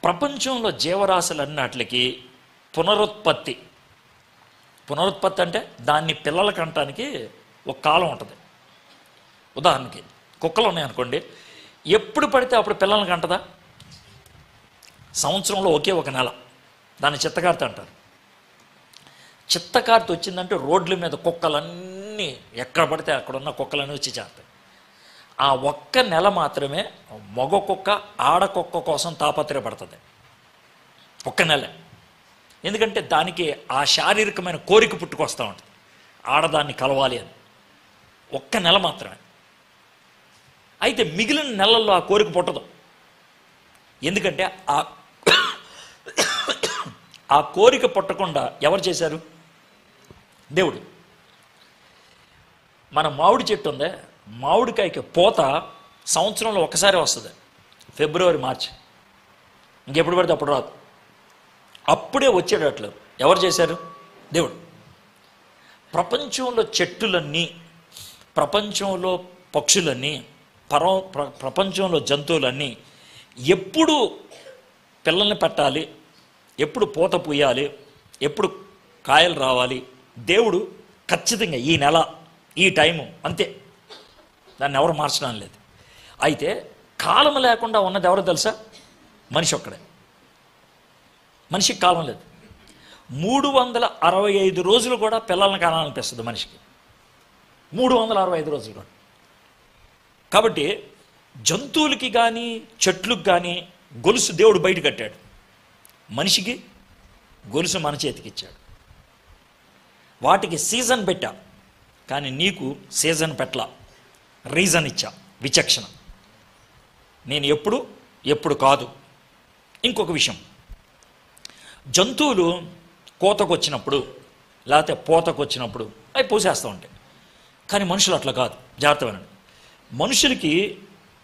ప్రపంచంలో జీవరాశులన్నిటికి పునరుత్పత్తి అంటే దాన్ని పిల్లల కంటానికి ఒక కాలం ఉంటుంది. ఉదాహరణకి కుక్కలు ఉన్నాయనుకోండి, ఎప్పుడు పడితే అప్పుడు పిల్లల్ని కంటదా? సంవత్సరంలో ఒకే ఒక నెల, దాన్ని చిత్తకార్తె అంటారు. చిత్తకార్తె వచ్చిందంటే రోడ్ల మీద కుక్కలన్నీ ఎక్కడ పడితే అక్కడ ఉన్న కుక్కలన్నీ వచ్చి చేస్తాయి. ఆ ఒక్క నెల మాత్రమే మగ కుక్క ఆడ కుక్క కోసం తాపత్రయపడుతుంది. ఒక్క నెల. ఎందుకంటే దానికి ఆ శారీరకమైన కోరిక పుట్టుకొస్తూ ఉంటుంది, ఆడదాన్ని కలవాలి అని. ఒక్క నెల మాత్రమే. అయితే మిగిలిన నెలల్లో ఆ కోరిక పుట్టదు. ఎందుకంటే ఆ కోరిక పుట్టకుండా ఎవరు చేశారు? దేవుడు. మన మామిడి చెట్టు ఉందే, మామిడికాయకి పూత సంవత్సరంలో ఒకసారి వస్తుంది, ఫిబ్రవరి మార్చి. ఇంకెప్పుడు పడితే అప్పుడు రాదు. అప్పుడే వచ్చేటట్లు ఎవరు చేశారు? దేవుడు. ప్రపంచంలో చెట్టులన్నీ, ప్రపంచంలో పక్షులన్నీ, ప్రపంచంలో జంతువులన్నీ ఎప్పుడు పిల్లల్ని పెట్టాలి, ఎప్పుడు పూత పూయాలి, ఎప్పుడు కాయలు రావాలి, దేవుడు ఖచ్చితంగా ఈ నెల ఈ టైము అంతే, దాన్ని ఎవరు మార్చడం లేదు. అయితే కాలం లేకుండా ఉన్నది ఎవరో తెలుసా? మనిషి ఒక్కడే. మనిషికి కాలం లేదు. 365 రోజులు కూడా పిల్లల్ని కనాలనిపిస్తుంది మనిషికి. 365 రోజులు కూడా. కాబట్టి జంతువులకి కానీ చెట్లకు కానీ గొలుసు దేవుడు బయట కట్టాడు, మనిషికి గొలుసు మన చేతికి ఇచ్చాడు. వాటికి సీజన్ పెట్టా, కానీ నీకు సీజన్ పెట్టలా, రీజన్ ఇచ్చా, విచక్షణ. నేను ఎప్పుడు కాదు. ఇంకొక విషయం, జంతువులు కోతకు వచ్చినప్పుడు లేకపోతే పోతకు వచ్చినప్పుడు అవి పోసేస్తూ ఉంటాయి. కానీ మనుషులు అట్లా కాదు. జాగ్రత్త వినండి. మనుషులకి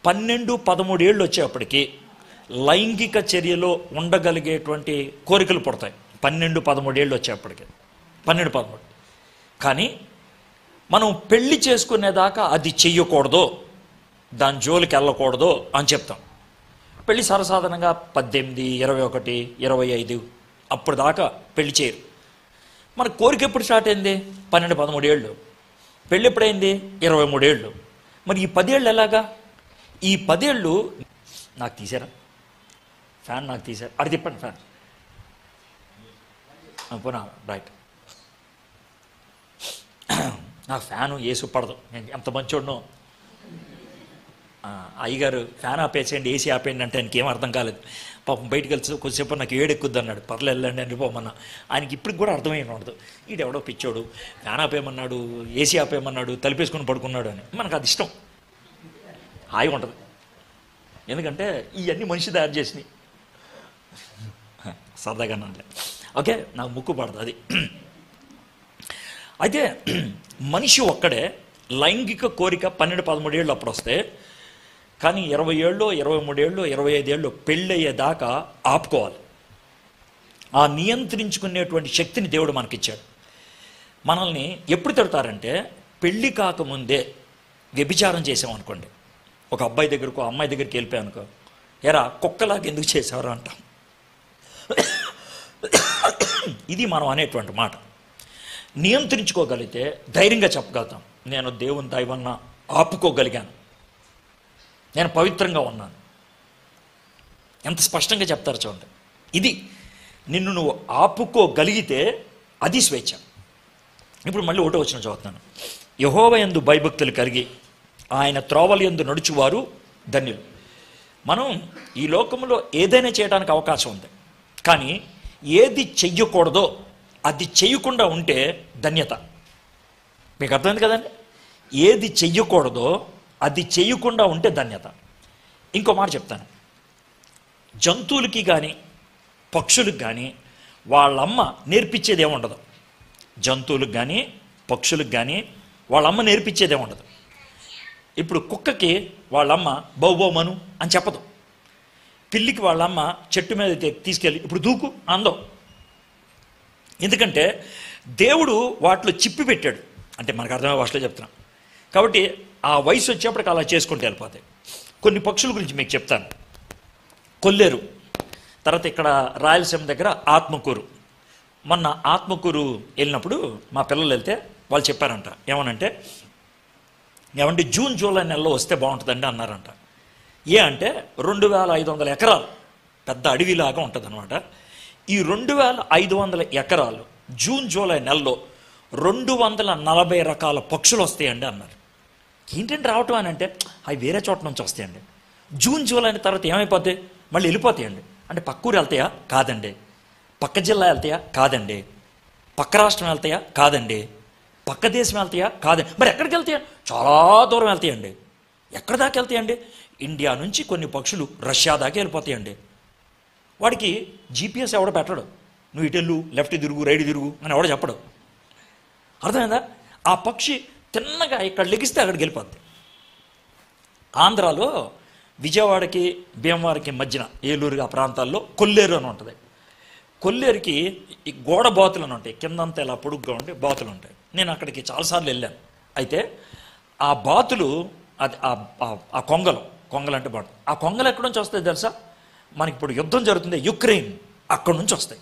12-13 ఏళ్ళు వచ్చేప్పటికి లైంగిక చర్యలో ఉండగలిగేటువంటి కోరికలు పుడతాయి. 12-13 ఏళ్ళు వచ్చేప్పటికి 12-13. కానీ మనం పెళ్లి చేసుకునేదాకా అది చెయ్యకూడదు, దాని జోలికి వెళ్ళకూడదు అని చెప్తాం. పెళ్ళి సర్వసాధారణంగా 18, 21, 25 అప్పుడు దాకా పెళ్లి చేయరు. మన కోరిక ఎప్పుడు స్టార్ట్ అయింది? 12-13 ఏళ్ళు. పెళ్ళి ఎప్పుడైంది? 23 ఏళ్ళు. మరి ఈ 10 ఏళ్ళు ఎలాగా? ఈ 10 ఏళ్ళు నాకు తీసారా? ఫ్యాన్ నాకు తీసారు, అది తిప్పండి ఫ్యాన్. పోనా రైట్. నాకు ఫ్యాను ఏసు పడదు, నేను ఎంత మంచోడ్నో. అయ్యగారు ఫ్యాన్ ఆపేసేయండి, ఏసీ ఆపేయండి అంటే ఆయనకి ఏం అర్థం కాలేదు. పాపం బయటకు వెళ్తే కొద్దిసేపు నాకు ఏడెక్కుద్ది అన్నాడు. పర్లే వెళ్ళండి అని పోమన్నా. ఆయనకి ఇప్పటికి కూడా అర్థమైనా ఉండదు, ఈడెవడో పిచ్చోడు ఫ్యాన్ ఆపేయమన్నాడు, ఏసీ ఆపేయమన్నాడు, తలిపేసుకుని పడుకున్నాడు అని. మనకు అది ఇష్టం, హాయిగా ఉంటుంది. ఎందుకంటే ఇవన్నీ మనిషి తయారు చేసినాయి. సరదాగా అన్నట్లే. ఓకే, నాకు ముక్కు పడదు అది. అయితే మనిషి ఒక్కడే లైంగిక కోరిక 12-13 ఏళ్ళు అప్పుడు వస్తే, కానీ 20 ఏళ్ళు, 23 ఏళ్ళు, 25 ఏళ్ళు పెళ్ళయ్యేదాకా ఆపుకోవాలి. ఆ నియంత్రించుకునేటువంటి శక్తిని దేవుడు మనకిచ్చాడు. మనల్ని ఎప్పుడు తిడతారంటే, పెళ్ళి కాకముందే వ్యభిచారం చేసామనుకోండి, ఒక అబ్బాయి దగ్గరకు అమ్మాయి దగ్గరికి వెళ్ళిపోయానుకో, ఎరా కుక్కలాగా ఎందుకు చేసావరా అంటాం. ఇది మనం అనేటువంటి మాట. నియంత్రించుకోగలిగితే ధైర్యంగా చెప్పగలుగుతాం, నేను దేవుని దయ వలన ఆపుకోగలిగాను, నేను పవిత్రంగా ఉన్నాను. ఎంత స్పష్టంగా చెప్తారు చూడండి. ఇది నిన్ను నువ్వు ఆపుకోగలిగితే అది స్వేచ్ఛ. ఇప్పుడు మళ్ళీ ఒకటో వచనం చదువుతున్నాను. యెహోవా యందు భయభక్తులు కలిగి ఆయన త్రోవల యందు నడుచువారు ధన్యులు. మనం ఈ లోకంలో ఏదైనా చేయడానికి అవకాశం ఉంది, కానీ ఏది చెయ్యకూడదో అది చెయ్యకుండా ఉంటే ధన్యత. మీకు అర్థమైంది కదండి? ఏది చెయ్యకూడదో అది చెయ్యకుండా ఉంటే ధన్యత. ఇంకో మాట చెప్తాను, జంతువులకి కానీ పక్షులకు కానీ వాళ్ళమ్మ నేర్పించేది ఏముండదు. జంతువులకు కానీ పక్షులకు కానీ వాళ్ళమ్మ నేర్పించేది ఏముండదు. ఇప్పుడు కుక్కకి వాళ్ళమ్మ బౌబోమను అని చెప్పదు. పిల్లికి వాళ్ళమ్మ చెట్టు మీద తీసుకెళ్ళి ఇప్పుడు దూకు అందం. ఎందుకంటే దేవుడు వాటిలో చిప్పి పెట్టాడు. అంటే మనకు అర్థమయ్యే భాషలో చెప్తున్నాం కాబట్టి ఆ వయసు వచ్చేప్పటికి అలా చేసుకుంటూ వెళ్ళిపోతాయి. కొన్ని పక్షుల గురించి మీకు చెప్తాను. కొల్లేరు, తర్వాత ఇక్కడ రాయలసీమ దగ్గర ఆత్మకూరు. మొన్న ఆత్మకూరు వెళ్ళినప్పుడు మా పిల్లలు వెళ్తే వాళ్ళు చెప్పారంట, ఏమనంటే జూన్ జూలై నెలలో వస్తే బాగుంటుందండి అన్నారంట. అంటే 2500 ఎకరాలు పెద్ద అడవిలాగా ఉంటుంది అనమాట. ఈ 2500 ఎకరాలు జూన్ జూలై నెలలో 240 రకాల పక్షులు వస్తాయండి అన్నారు. ఏంటంటే రావటం అని అంటే అవి వేరే చోట నుంచి వస్తాయండి. జూన్ జూలై తర్వాత ఏమైపోతాయి? మళ్ళీ వెళ్ళిపోతాయండి. అంటే పక్క ఊరు వెళ్తాయా? కాదండి. పక్క జిల్లా వెళ్తాయా? కాదండి. పక్క రాష్ట్రం వెళ్తాయా? కాదండి. పక్క దేశం వెళ్తాయా? కాదండి. మరి ఎక్కడికి వెళ్తాయా? చాలా దూరం వెళ్తాయండి. ఎక్కడి దాకా వెళ్తాయండి? ఇండియా నుంచి కొన్ని పక్షులు రష్యా దాకా వెళ్ళిపోతాయండి. వాడికి జీపీఎస్ ఎవడ పెట్టడు, నువ్వు ఇటు వెళ్ళు, లెఫ్ట్ తిరుగు, రైట్ తిరుగు అని ఎవడ చెప్పడు. అర్థమైందా? ఆ పక్షి తిన్నగా ఇక్కడ లెగిస్తే అక్కడికి వెళ్ళిపోద్ది. ఆంధ్రాలో విజయవాడకి భీమవరంకి మధ్యన ఏలూరుగా ప్రాంతాల్లో కొల్లేరు అని ఉంటుంది. కొల్లేరుకి ఈ గోడ బాతులు అని ఉంటాయి, కిందంతా ఇలా పొడుగ్గా ఉంటే బాతులు ఉంటాయి. నేను అక్కడికి చాలాసార్లు వెళ్ళాను. అయితే ఆ బాతులు అది ఆ కొంగలు అంటే బాటు, ఆ కొంగలు ఎక్కడి నుంచి వస్తాయి తెలుసా? మనకి ఇప్పుడు యుద్ధం జరుగుతుంది యుక్రెయిన్, అక్కడి నుంచి వస్తాయి.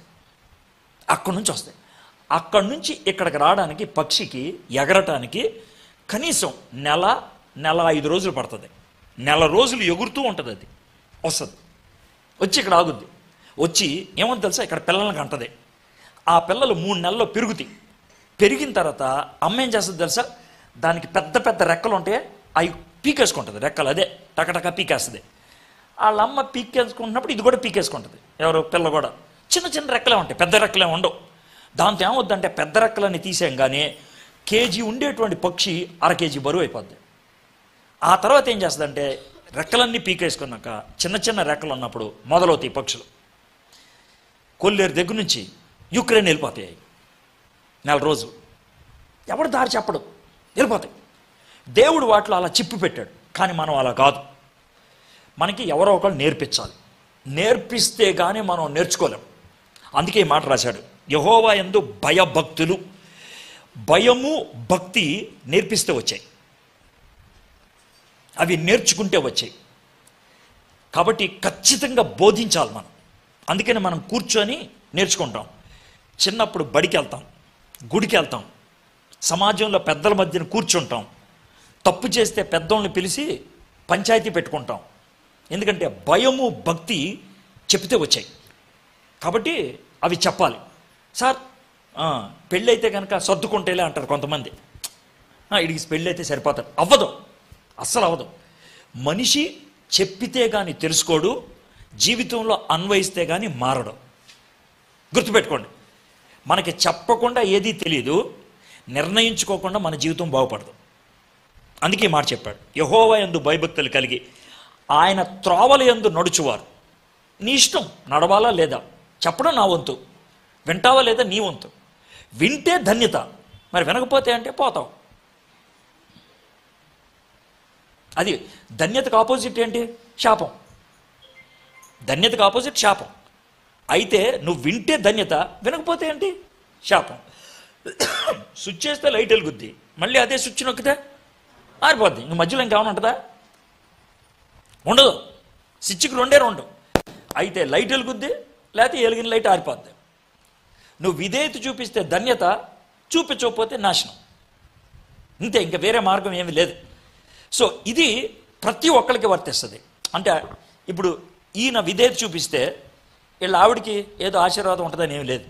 అక్కడి నుంచి ఇక్కడికి రావడానికి పక్షికి ఎగరటానికి కనీసం నెల 5 రోజులు పడుతుంది. 1 రోజులు ఎగురుతూ ఉంటుంది. అది వస్తుంది, వచ్చి ఇక్కడ ఆగుద్ది. వచ్చి ఏమని తెలుసా, ఇక్కడ పిల్లలకి అంటది. ఆ పిల్లలు 3 నెలల్లో పెరుగుతాయి. పెరిగిన తర్వాత అమ్మ ఏం చేస్తుంది తెలుసా, దానికి పెద్ద పెద్ద రెక్కలు ఉంటాయి, అవి పీకేసుకుంటుంది. రెక్కలు అదే టకటక పీకేస్తుంది. వాళ్ళ అమ్మ పీకేసుకుంటున్నప్పుడు ఇది కూడా పీకేసుకుంటుంది. ఎవరు పిల్ల కూడా చిన్న చిన్న రెక్కలే ఉంటాయి, పెద్ద రెక్కలే ఉండవు. దాంతో ఏమవుద్దంటే పెద్ద రెక్కలని తీసేయంగానే కేజీ ఉండేటువంటి పక్షి 1/2 కేజీ బరువు అయిపోద్ది. ఆ తర్వాత ఏం చేస్తుందంటే రెక్కలన్నీ పీకేసుకున్నాక చిన్న చిన్న రెక్కలు ఉన్నప్పుడు మొదలవుతాయి పక్షులు. కొల్లేరు దగ్గర నుంచి యుక్రెయిన్ వెళ్ళిపోతాయి. 4 రోజులు ఎవడు దారి చెప్పడు, వెళ్ళిపోతాయి. దేవుడు వాటిలో అలా చిప్పి పెట్టాడు. కానీ మనం అలా కాదు, మనకి ఎవరో ఒకరు నేర్పించాలి. నేర్పిస్తే కానీ మనం నేర్చుకోలేం. అందుకే ఈ మాట రాశాడు, యెహోవా యందు భయభక్తులు. భయము భక్తి నేర్పిస్తే వచ్చాయి, అవి నేర్చుకుంటే వచ్చాయి. కాబట్టి ఖచ్చితంగా బోధించాలి మనం. అందుకని మనం కూర్చొని నేర్చుకుంటాం. చిన్నప్పుడు బడికి వెళ్తాం, గుడికి వెళ్తాం, సమాజంలో పెద్దల మధ్యన కూర్చుంటాం. తప్పు చేస్తే పెద్దోళ్ళని పిలిచి పంచాయతీ పెట్టుకుంటాం. ఎందుకంటే భయము భక్తి చెప్తే వచ్చాయి. కాబట్టి అవి చెప్పాలి. సార్ పెళ్ళైతే కనుక సర్దుకుంటేలే అంటారు కొంతమంది. ఇడికి పెళ్ళి అయితే సరిపోతారు. అవ్వదు, అస్సలు అవ్వదు. మనిషి చెప్పితే కానీ తెలుసుకోడు, జీవితంలో అన్వయిస్తే కానీ మారడు. గుర్తుపెట్టుకోండి, మనకి చెప్పకుండా ఏదీ తెలియదు, నిర్ణయించుకోకుండా మన జీవితం బాగుపడదు. అందుకే మాట చెప్పాడు, యెహోవా యందు భయభక్తులు కలిగి ఆయన త్రోవల యందు నడుచువారు. నీ ఇష్టం నడవాలా లేదా, చెప్పడం నా వంతు, వింటావా లేదా నీ వంతు. వింటే ధన్యత, మరి వినకపోతే అంటే పోతావు. అది ధన్యతకు ఆపోజిట్ ఏంటి? శాపం. ధన్యతకు ఆపోజిట్ శాపం. అయితే నువ్వు వింటే ధన్యత, వినకపోతే ఏంటి? శాపం. స్విచ్ చేస్తే లైట్ వెలుగుద్ది, మళ్ళీ అదే స్విచ్ నొక్కితే ఆరిపోద్ది. ఇంక మధ్యలో ఇంకేమైనా ఉంటుందా? ఉండదు. స్విచ్కి 2 అయితే లైట్ వెలుగుద్ది, లేకపోతే వెలిగిన లైట్ ఆరిపోద్ది. నువ్వు విధేయత చూపిస్తే ధన్యత, చూపించకపోతే నాశనం. ఇంతే, ఇంకా వేరే మార్గం ఏమీ లేదు. సో ఇది ప్రతి ఒక్కరికి వర్తిస్తుంది. అంటే ఇప్పుడు ఈయన విధేయత చూపిస్తే వీళ్ళ ఆవిడికి ఏదో ఆశీర్వాదం ఉంటుందని ఏమీ లేదు.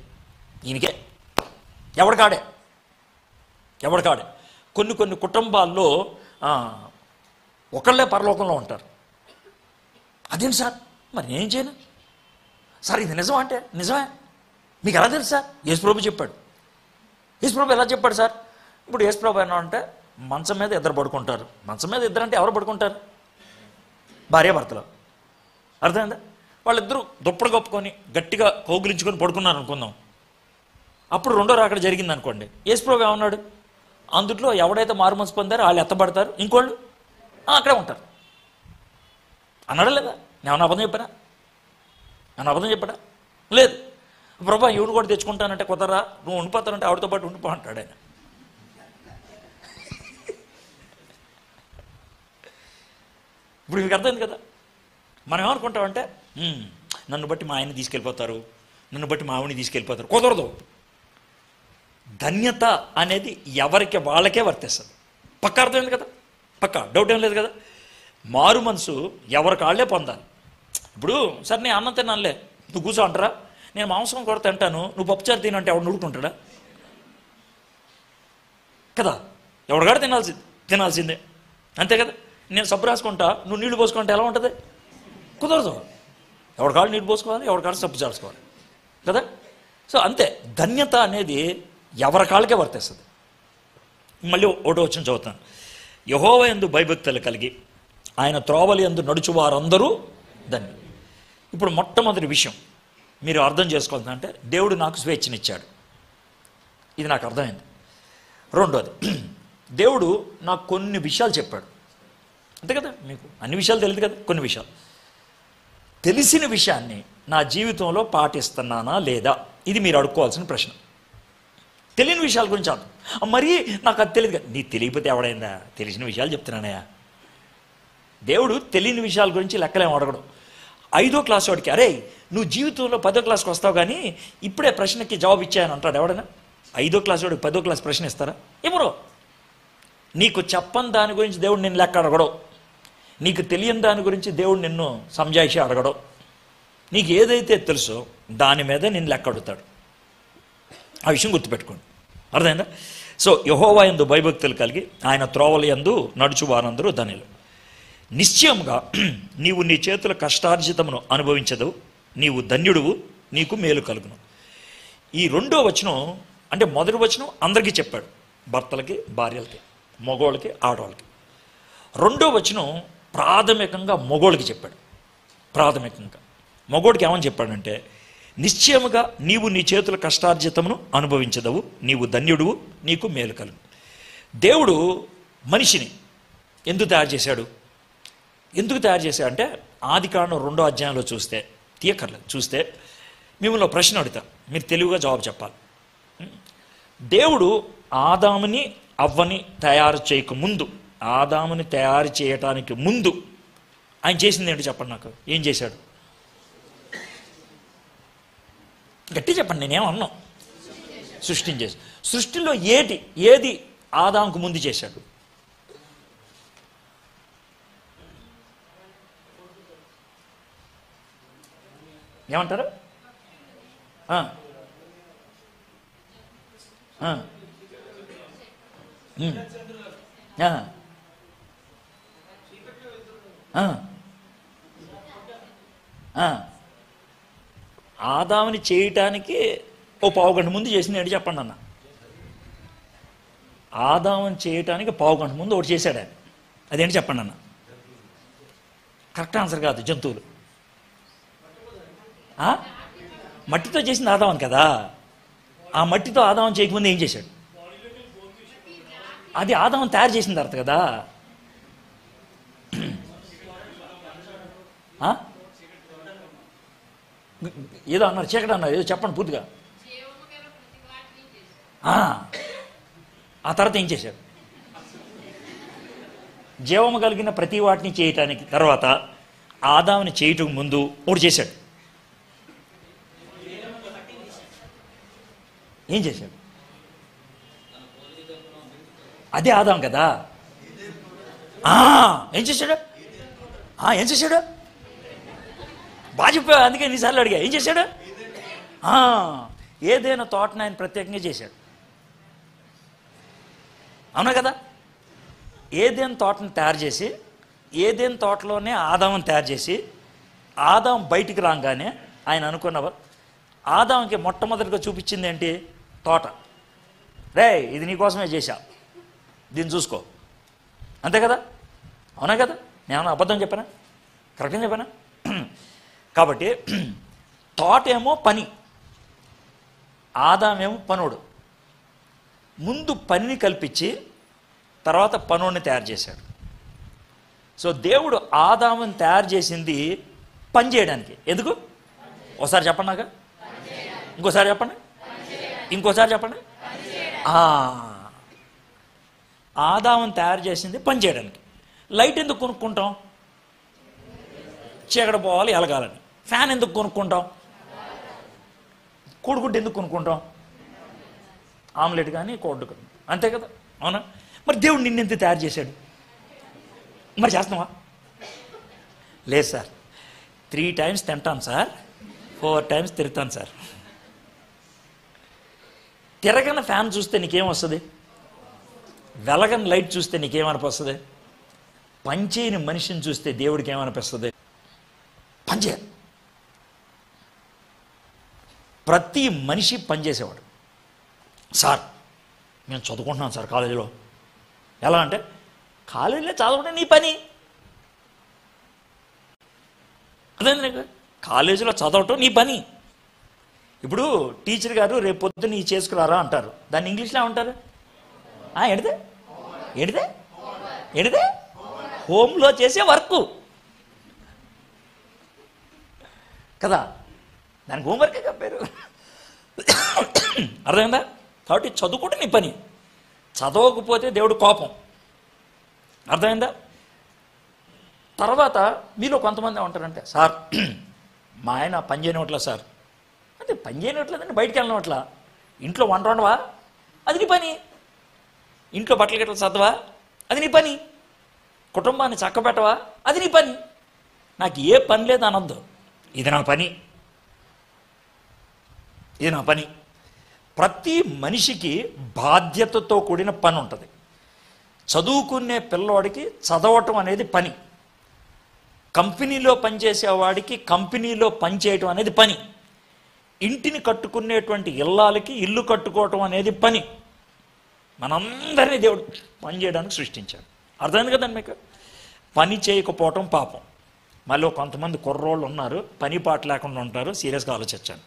ఈయనకే ఎవడికాడే. కొన్ని కుటుంబాల్లో ఒకళ్ళే పరలోకంలో ఉంటారు. అదేంటి సార్, మరి నేనేం చేయను సార్? ఇది నిజమా అంటే నిజమే. మీకు ఎలా తెలుసు సార్? యేసుప్రభు చెప్పాడు. యేసుప్రభు ఎలా చెప్పాడు సార్? ఇప్పుడు యేసుప్రభు ఏమన్నా అంటే మంచం మీద 2 పడుకుంటారు. మంచం మీద 2 అంటే ఎవరు పడుకుంటారు? భార్యాభర్తలు. అర్థమైందా? వాళ్ళిద్దరూ దుప్పటి కప్పుకొని గట్టిగా కౌగిలించుకొని పడుకున్నారు అనుకుందాం. అప్పుడు 2వ రాకడ జరిగింది అనుకోండి. యేసుప్రభు ఏమన్నాడు? అందుట్లో ఎవడైతే మారు మనసు పొందారో వాళ్ళు ఎత్తబడతారు, ఇంకోళ్ళు అక్కడే ఉంటారు అన్నాడా లేదా? నేను అబద్ధం చెప్పాడా? లేదు. ప్రభా ఈవిని కూడా తెచ్చుకుంటానంటే కుదరా, నువ్వు ఉండిపోతానంటే ఆవిడతో పాటు ఉండిపో అంటాడు ఆయన. ఇప్పుడు మీకు అర్థమైంది కదా. మనం ఏమనుకుంటామంటే నన్ను బట్టి మా ఆయన్ని తీసుకెళ్ళిపోతారు, నన్ను బట్టి మా ఆవిని తీసుకెళ్ళిపోతారు. కుదరదు. ధన్యత అనేది ఎవరికి వాళ్ళకే వర్తిస్తుంది. పక్కా అర్థమైంది కదా, పక్కా డౌట్ ఏం లేదు కదా. మారు మనసు ఎవరికి వాళ్ళే పొందాలి. ఇప్పుడు సరే నేను అన్నం తినాలే, నువ్వు కూర్చో అంటారా? నేను మాంసం కూడా తింటాను, నువ్వు పప్పుచారు తినంటే ఎవడు నుడుకుంటాడా? కదా, ఎవడికాడ తినాల్సిందే, అంతే కదా. నేను సబ్బు రాసుకుంటా, నువ్వు నీళ్లు పోసుకుంటే ఎలా ఉంటుంది? కుదరదు. ఎవడికాడు నీళ్ళు పోసుకోవాలి, ఎవడికాడు సబ్బు చాడుకోవాలి కదా. సో అంతే, ధన్యత అనేది ఎవరి కాళ్ళకే వర్తిస్తుంది. మళ్ళీ ఒకటో వచ్చిన చదువుతాను. యెహోవా యందు భయభక్తులు కలిగి ఆయన త్రోవల యందు నడుచు వారందరూ ధన్యులు. ఇప్పుడు మొట్టమొదటి విషయం మీరు అర్థం చేసుకోవాలంటే, దేవుడు నాకు స్వేచ్ఛనిచ్చాడు. ఇది నాకు అర్థమైంది. రెండోది, దేవుడు నాకు కొన్ని విషయాలు చెప్పాడు, అంతే కదా. మీకు అన్ని విషయాలు తెలియదు కదా, కొన్ని విషయాలు. తెలిసిన విషయాన్ని నా జీవితంలో పాటిస్తున్నానా లేదా, ఇది మీరు అడుక్కోవాల్సిన ప్రశ్న. తెలియని విషయాల గురించి అర్థం, మరీ నాకు అది తెలియదు కదా. నీకు తెలియకపోతే ఎవడైందా? తెలిసిన విషయాలు చెప్తున్నానయా. దేవుడు తెలియని విషయాల గురించి లెక్కలేం అడగడం. 5వ క్లాస్ వాడికి, అరే నువ్వు జీవితంలో 10వ క్లాస్కి వస్తావు కానీ ఇప్పుడే ప్రశ్నకి జవాబు ఇచ్చాయని అంటాడు ఎవడైనా? 5వ క్లాస్ వాడికి 10వ క్లాస్ ప్రశ్న ఇస్తారా? ఎవరో. నీకు చెప్పని దాని గురించి దేవుడు నిన్ను లెక్క అడగడం, నీకు తెలియని దాని గురించి దేవుడు నిన్ను సంజాయిషి అడగడం. నీకు ఏదైతే తెలుసో దాని మీద నిన్ను లెక్క అడుగుతాడు. ఆ విషయం గుర్తుపెట్టుకోండి. అర్థమైందా? సో యెహోవా యందు భయభక్తులు కలిగి ఆయన త్రోవల యందు నడుచు వారందరూ ధన్యులు. నిశ్చయముగా నీవు నీ చేతుల కష్టార్జితమును అనుభవించదు, నీవు ధన్యుడువు, నీకు మేలు కలుగును. ఈ రెండో వచనం అంటే మొదటి వచనం అందరికీ చెప్పాడు, భర్తలకి, భార్యలకి, మగోళ్ళకి, ఆడవాళ్ళకి. రెండో వచనం ప్రాథమికంగా మగోళ్ళకి చెప్పాడు. ప్రాథమికంగా మగోడికి ఏమని చెప్పాడంటే, నిశ్చయముగా నీవు నీ చేతుల కష్టార్జితమును అనుభవించదవు, నీవు ధన్యుడువు, నీకు మేలు కలుగు. దేవుడు మనిషిని ఎందుకు తయారు చేశాడు? ఎందుకు తయారు చేశాడు అంటే, ఆదికాండం 2వ అధ్యాయంలో చూస్తే, తీయకర్లేదు చూస్తే, మిమ్మల్ని ప్రశ్న అడుగుతా, మీరు తెలివిగా జవాబు చెప్పాలి. దేవుడు ఆదాముని అవ్వని తయారు చేయకముందు, ఆదాముని తయారు చేయటానికి ముందు ఆయన చేసింది ఏంటి చెప్పండి నాకు. ఏం చేశాడు? గట్టి చెప్పండి, నేనేమన్నా. సృష్టించేసి, సృష్టిలో ఏది ఆదాముకు ముందు చేశాడు? ఏమంటారు? ఆదాముని చేయటానికి ఓ పావుగంట ముందు చేసింది ఏంటి చెప్పండి అన్న. ఆదాముని చేయటానికి పావుగంట ముందు ఒకటి చేశాడు ఆయన. అదేంటి చెప్పండి అన్న. కరెక్ట్ ఆన్సర్ కాదు, జంతువులు. మట్టితో చేసింది ఆదామని కదా. ఆ మట్టితో ఆదామని చేయకముందు ఏం చేశాడు? అది ఆదామని తయారు చేసిన తర్వాత కదా. ఏదో అన్నారు, చీకటి అన్నారు, ఏదో చెప్పండి పూర్తిగా. ఆ తర్వాత ఏం చేశాడు? జీవము కలిగిన ప్రతి వాటిని చేయటానికి తర్వాత ఆదాముని చేయటం ముందు ఒకటి చేశాడు. ఏం చేశాడు? అదే ఆదాం కదా. ఏం చేశాడు? ఏం చేశాడు? బాగా చెప్పా, అందుకే ఎన్నిసార్లు అడిగా. ఏం చేశాడు? ఏదైనా తోటను ఆయన ప్రత్యేకంగా చేశాడు. అవునా కదా? ఏదైనా తోటను తయారు చేసి, ఏదైనా తోటలోనే ఆదాముని తయారు చేసి, ఆదాం బయటికి రాగానే ఆయన అనుకున్నవారు ఆదాంకి మొట్టమొదటిగా చూపించింది ఏంటి? తోట. రే, ఇది నీకోసమే చేశా, దీన్ని చూసుకో. అంతే కదా? అవునా కదా? నేనేమన్నా అబద్ధం చెప్పానా? కరెక్ట్గా చెప్పానా? కాబట్టి తోట ఏమో పని, ఆదామేమో పనుడు. ముందు పనిని కల్పించి తర్వాత పనుడిని తయారు చేశాడు. సో దేవుడు ఆదాముని తయారు చేసింది పని చేయడానికి. ఎందుకు? ఒకసారి చెప్పండి నాకు. ఇంకోసారి చెప్పండి. ఇంకోసారి చెప్పండి. ఆదాముని తయారు చేసింది పని చేయడానికి. లైట్ ఎందుకు కొనుక్కుంటాం? చీకటి పోవాలి, ఎలగాలని. ఫ్యాన్ ఎందుకు కొనుక్కుంటాం? కోడిగుడ్డు ఎందుకు కొనుక్కుంటాం? ఆమ్లెట్ కానీ కోడిగుడ్డు కానీ. అంతే కదా? అవునా? మరి దేవుడు నిన్నెందుకు తయారు చేశాడు? మరి చేస్తున్నావా? లేదు సార్, 3 times తింటాను సార్, 4 times తిరుగుతాను సార్. తిరగని ఫ్యాన్ చూస్తే నీకేమొస్తుంది? వెలగని లైట్ చూస్తే నీకేమనిపిస్తుంది? పనిచేయని మనిషిని చూస్తే దేవుడికి ఏమనిపిస్తుంది? పనిచేయాలి. ప్రతి మనిషి పనిచేసేవాడు. సార్, మేము చదువుకుంటున్నాం సార్ కాలేజీలో. ఎలా అంటే, కాలేజీలో చదవడం నీ పని. అదేంటి నీకు? కాలేజీలో చదవటం నీ పని. ఇప్పుడు టీచర్ గారు రేపు పొద్దున్న ఈ చేసుకురారా అంటారు, దాన్ని ఇంగ్లీష్లో ఏమంటారు? ఎడితే ఎడితే ఎడితే హోమ్లో చేసే వర్క్ కదా, దానికి హోంవర్కే చెప్పారు. అర్థమైందా? కాబట్టి చదువుకుంటే నీ పని, చదవకపోతే దేవుడు కోపం. అర్థమైందా? తర్వాత మీలో కొంతమంది ఏమంటారంటే, సార్ మా ఆయన పని చేయనివట్లా సార్. అంటే పని చేయనివట్లేదంటే బయటికి వెళ్ళినట్లా. ఇంట్లో వంట వండవా? అది నీ పని. ఇంట్లో బట్టలు గిట్టలు చదవా? అది నీ పని. కుటుంబాన్ని చక్కబెట్టవా? అది నీ పని. నాకు ఏ పని లేదు అనొద్దు. ఇది నా పని, ఇది నా పని. ప్రతి మనిషికి బాధ్యతతో కూడిన పని ఉంటుంది. చదువుకునే పిల్లోడికి చదవటం అనేది పని, కంపెనీలో పనిచేసేవాడికి కంపెనీలో పనిచేయటం అనేది పని, ఇంటిని కట్టుకునేటువంటి ఇల్లాలకి ఇల్లు కట్టుకోవటం అనేది పని. మనందరినీ దేవుడు పని చేయడానికి సృష్టించాడు. అర్థమైంది కదండి మీకు? పని చేయకపోవటం పాపం. మళ్ళీ కొంతమంది కుర్రోళ్ళు ఉన్నారు, పని పాట లేకుండా ఉంటారు. సీరియస్గా ఆలోచించండి.